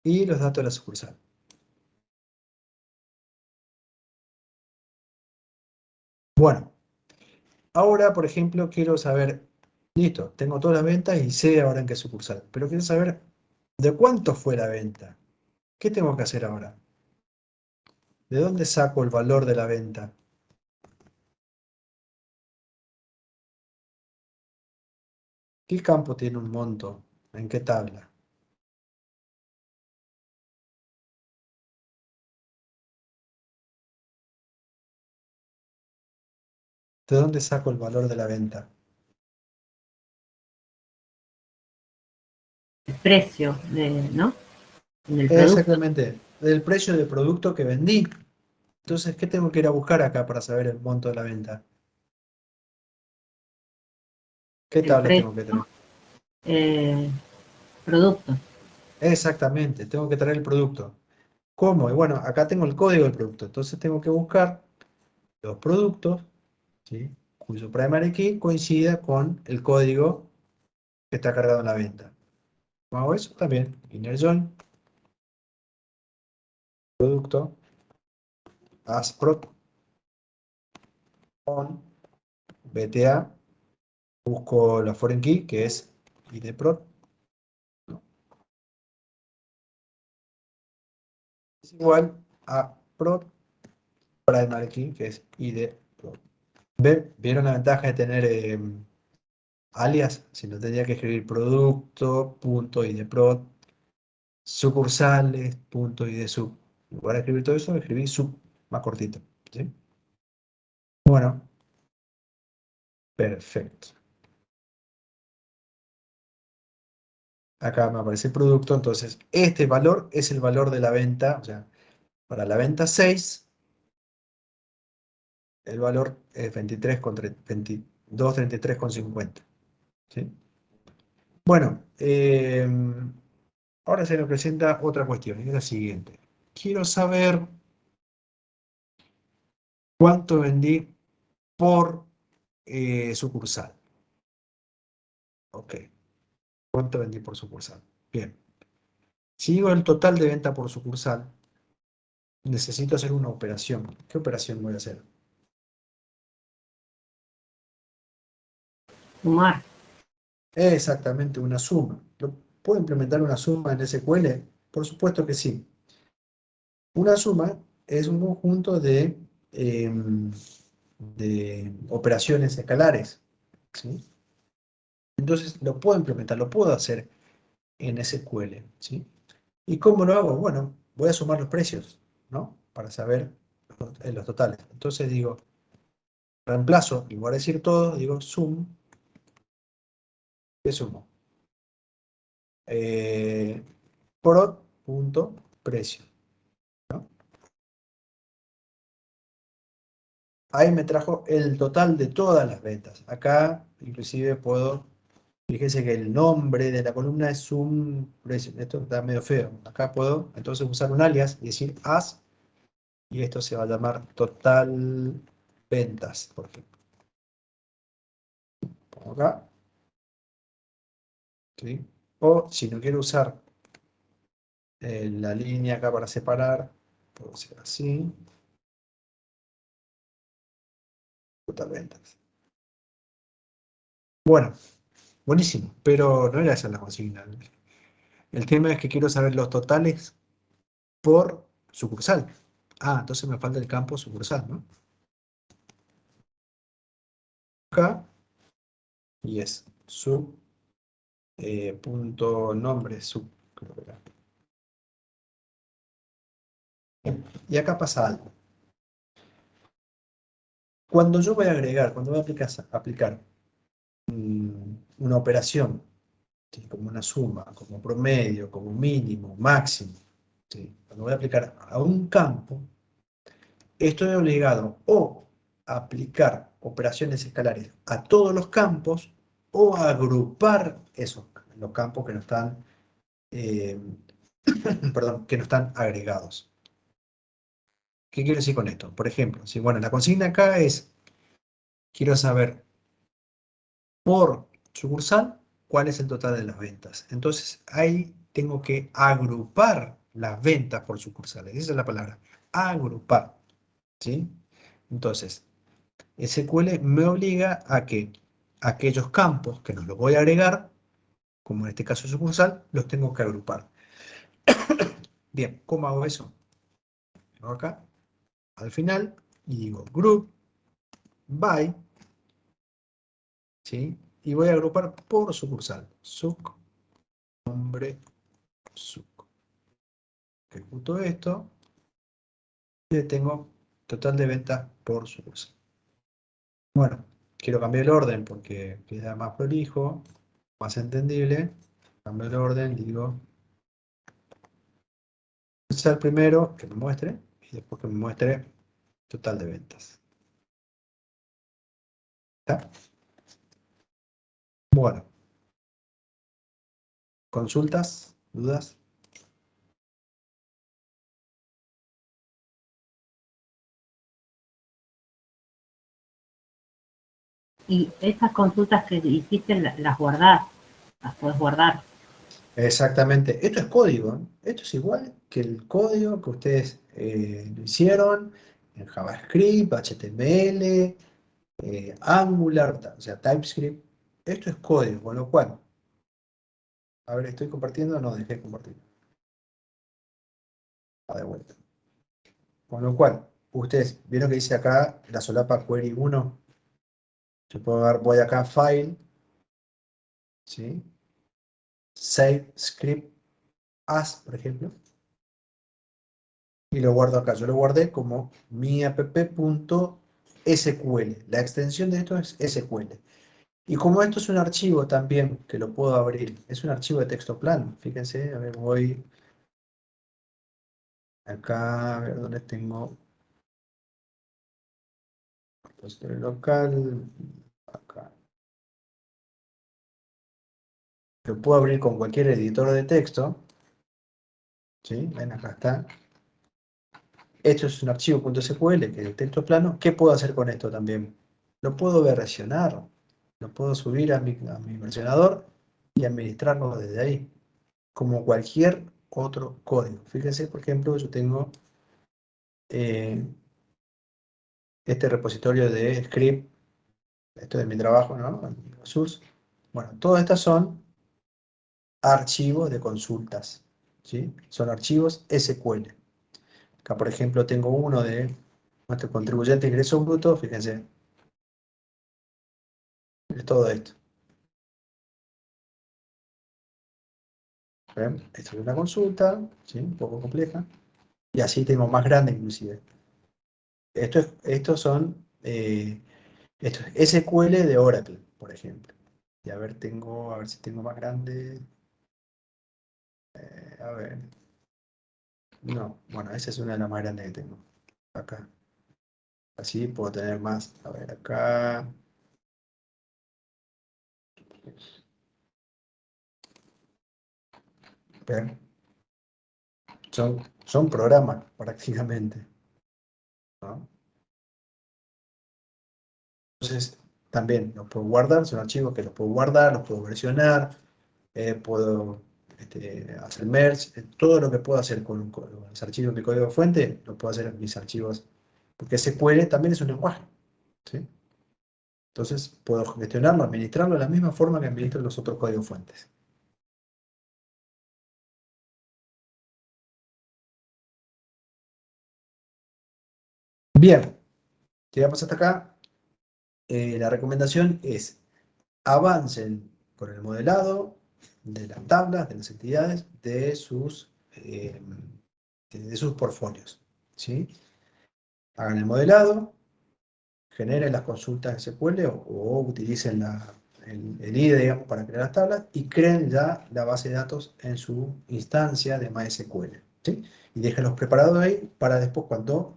y los datos de la sucursal. Bueno, ahora, por ejemplo, quiero saber, listo, tengo todas las ventas y sé ahora en qué sucursal, pero quiero saber de cuánto fue la venta. ¿Qué tengo que hacer ahora? ¿De dónde saco el valor de la venta? ¿Qué campo tiene un monto? ¿En qué tabla? ¿De dónde saco el valor de la venta? El precio, ¿no? Del producto. Exactamente, del precio del producto que vendí. Entonces, ¿qué tengo que ir a buscar acá para saber el monto de la venta? ¿Qué El tabla precio, tengo que tener? eh, producto. Exactamente, tengo que traer el producto. ¿Cómo? Y bueno, acá tengo el código del producto. Entonces tengo que buscar los productos, ¿sí?, cuyo primary key coincida con el código que está cargado en la venta. ¿Cómo hago eso? También, inner join, producto, as prod on BTA, busco la foreign key, que es id prod, es igual a prod primary key, que es id prod. ¿Vieron la ventaja de tener alias? Si no tenía que escribir producto, punto idprod, sucursales, punto idsub. En lugar de escribir todo eso, escribí sub más cortito. ¿Sí? Bueno, perfecto. Acá me aparece el producto, entonces este valor es el valor de la venta, o sea, para la venta 6, el valor es 22.33,50. ¿Sí? Bueno, ahora se me presenta otra cuestión, y es la siguiente. Quiero saber cuánto vendí por sucursal. Ok, ¿cuánto vendí por sucursal? Bien. Si digo el total de venta por sucursal, necesito hacer una operación. ¿Qué operación voy a hacer? Sumar. Exactamente, una suma. ¿Puedo implementar una suma en SQL? Por supuesto que sí. Una suma es un conjunto de operaciones escalares, ¿sí? Entonces lo puedo implementar, lo puedo hacer en SQL, ¿sí? ¿Y cómo lo hago? Bueno, voy a sumar los precios, ¿no? Para saber los totales. Entonces digo, reemplazo, en lugar de decir todo, digo sum, ¿qué sumo? Eh, prod.precio, ¿no? Ahí me trajo el total de todas las ventas. Acá, inclusive, puedo, fíjese que el nombre de la columna es un precio. Esto está medio feo. Acá puedo entonces usar un alias y decir as, y esto se va a llamar total ventas, por ejemplo. Pongo acá, ¿sí? O si no quiero usar la línea acá para separar, puedo hacer así, total ventas. Bueno, buenísimo, pero no era esa la consigna. El tema es que quiero saber los totales por sucursal. Ah, entonces me falta el campo sucursal, ¿no? Acá, y es sub, punto nombre, sub, creo que era. Y acá pasa algo. Cuando yo voy a agregar, cuando voy a aplicar una operación, ¿sí?, como una suma, como promedio, como mínimo, máximo, ¿sí?, cuando voy a aplicar a un campo, estoy obligado o a aplicar operaciones escalares a todos los campos, o agrupar los campos que no están, perdón, que no están agregados. ¿Qué quiero decir con esto? Por ejemplo, si bueno, la consigna acá es, quiero saber por sucursal cuál es el total de las ventas. Entonces ahí tengo que agrupar las ventas por sucursales. Esa es la palabra, agrupar. ¿Sí? Entonces, SQL me obliga a que aquellos campos que no los voy a agregar, como en este caso sucursal, los tengo que agrupar. Bien, ¿cómo hago eso? Vengo acá, al final, y digo group by, ¿sí? Y voy a agrupar por sucursal. Suc, nombre, suc. Ejecuto esto y tengo total de ventas por sucursal. Bueno, quiero cambiar el orden porque queda más prolijo, más entendible. Cambio el orden, digo sucursal primero, que me muestre, y después que me muestre total de ventas. ¿Está? Bueno, consultas, dudas. Y estas consultas que hiciste, las guardás, las puedes guardar. Exactamente. Esto es código, ¿eh? Esto es igual que el código que ustedes lo hicieron en JavaScript, HTML, Angular, o sea, TypeScript. Esto es código, con lo cual, a ver, ¿estoy compartiendo? No, dejé de compartir. De vuelta. Con lo cual, ustedes, ¿vieron que dice acá la solapa query 1? Yo puedo ver, voy acá a File, ¿sí? Save Script As, por ejemplo, y lo guardo acá. Yo lo guardé como mi app.sql. La extensión de esto es SQL. Y como esto es un archivo también que lo puedo abrir, es un archivo de texto plano. Fíjense, a ver, voy acá, a ver dónde tengo repositorio local, acá. Lo puedo abrir con cualquier editor de texto. ¿Sí? Ven, acá está. Esto es un archivo .sql que es de texto plano. ¿Qué puedo hacer con esto también? Lo puedo versionar. Lo puedo subir a mi versionador y administrarlo desde ahí. Como cualquier otro código. Fíjense, por ejemplo, yo tengo eh, este repositorio de script. Esto es de mi trabajo, ¿no? Source. Bueno, todas estas son archivos de consultas. ¿Sí? Son archivos SQL. Acá, por ejemplo, tengo uno de nuestro contribuyente ingreso bruto. Fíjense, es todo esto. ¿Ven? Esto es una consulta, ¿sí? Un poco compleja. Y así tengo más grande inclusive. Estos son esto es SQL de Oracle, por ejemplo. Y a ver si tengo más grande. A ver. No, bueno, esa es una de las más grandes que tengo. Acá. Así puedo tener más. A ver, acá. Ven, son programas prácticamente, ¿no? Entonces, también los puedo guardar, son archivos que los puedo guardar, los puedo versionar, puedo hacer merge, todo lo que puedo hacer con los archivos de código fuente, lo puedo hacer en mis archivos, porque SQL también es un lenguaje, ¿sí? Entonces, puedo gestionarlo, administrarlo de la misma forma que administro los otros códigos fuentes. Bien, llegamos hasta acá. La recomendación es avancen con el modelado de las tablas, de las entidades, de sus portfolios, ¿sí? Hagan el modelado, generen las consultas SQL o utilicen el IDE, digamos, para crear las tablas y creen ya la base de datos en su instancia de MySQL, ¿sí? Y déjenlos preparados ahí para después cuando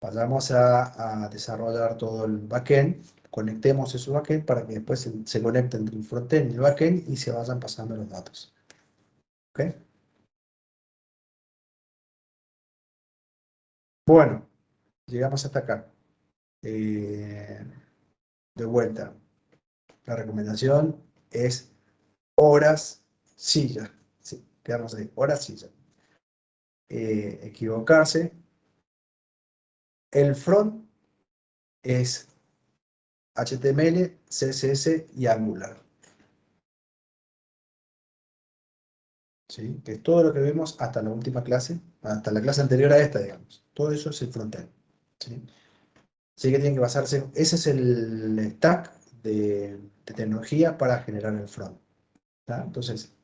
vayamos a desarrollar todo el backend, conectemos esos backend para que después se conecten entre el frontend y el backend y se vayan pasando los datos. ¿Ok? Bueno, llegamos hasta acá. De vuelta, la recomendación es horas silla. Sí, quedamos ahí, horas silla. Equivocarse. El front es HTML, CSS y Angular. ¿Sí? Que es todo lo que vemos hasta la última clase, hasta la clase anterior a esta, digamos. Todo eso es el frontend. ¿Sí? Así que tienen que basarse, ese es el stack de tecnología para generar el front. ¿Tá? Entonces,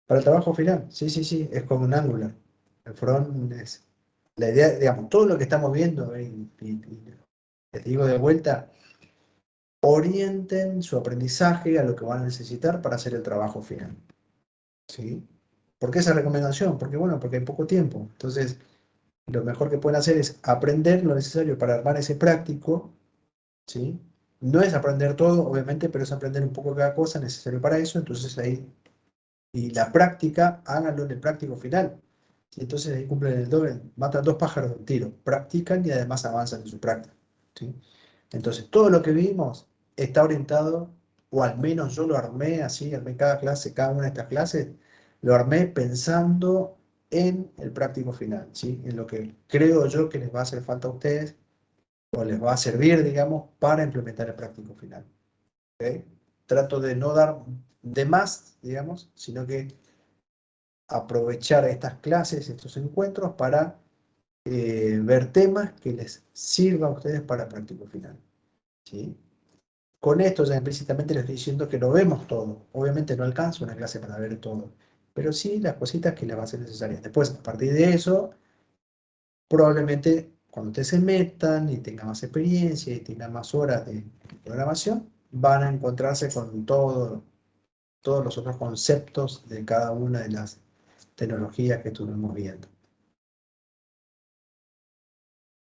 para el trabajo final, sí, sí, sí, es como un Angular. El front es la idea, digamos, todo lo que estamos viendo, y les digo de vuelta, orienten su aprendizaje a lo que van a necesitar para hacer el trabajo final. ¿Sí? ¿Por qué esa recomendación? Porque, bueno, porque hay poco tiempo. Entonces, lo mejor que pueden hacer es aprender lo necesario para armar ese práctico, ¿sí? No es aprender todo, obviamente, pero es aprender un poco cada cosa necesario para eso. Entonces, ahí, y la práctica, háganlo en el práctico final. ¿Sí? Entonces, ahí cumplen el doble, matan dos pájaros de un tiro. Practican y además avanzan en su práctica. ¿Sí? Entonces, todo lo que vimos está orientado, o al menos yo lo armé así, armé cada clase, cada una de estas clases, lo armé pensando en el práctico final, ¿sí? En lo que creo yo que les va a hacer falta a ustedes, o les va a servir, digamos, para implementar el práctico final. ¿Ok? Trato de no dar de más, digamos, sino que aprovechar estas clases, estos encuentros, para ver temas que les sirva a ustedes para el práctico final. ¿Sí? Con esto ya implícitamente les estoy diciendo que lo vemos todo. Obviamente no alcanza una clase para ver todo, pero sí las cositas que les van a ser necesarias. Después, a partir de eso, probablemente cuando ustedes se metan y tengan más experiencia y tengan más horas de programación, van a encontrarse con todos los otros conceptos de cada una de las tecnologías que estuvimos viendo.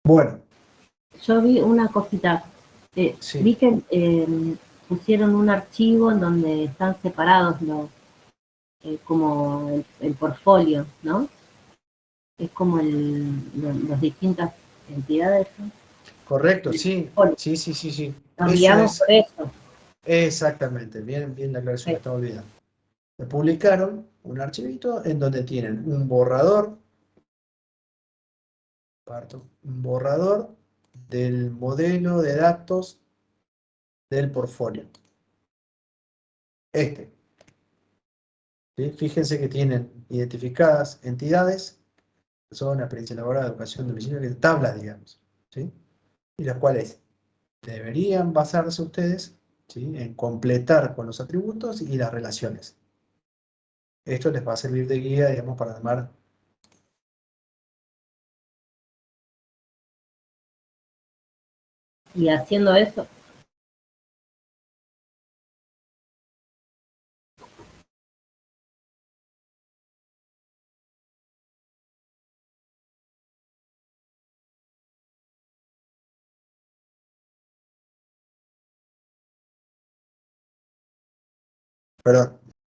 Bueno, Yo vi una cosita, vi sí, que pusieron un archivo en donde están separados como el portfolio, ¿no? Es como las distintas entidades, ¿no? correcto, El sí, portfolio. sí, sí, sí, sí. Lo Eso enviamos por es eso. exactamente, bien, bien la aclaración, me Sí. estaba olvidando. Me publicaron un archivito en donde tienen un borrador, un borrador del modelo de datos del portfolio. Este, ¿sí? Fíjense que tienen identificadas entidades, persona, experiencia laboral, educación, domicilio, tablas, digamos, ¿sí? Y las cuales deberían basarse ustedes, ¿sí? En completar con los atributos y las relaciones. Esto les va a servir de guía, digamos, para armar. Y haciendo eso, Perdón.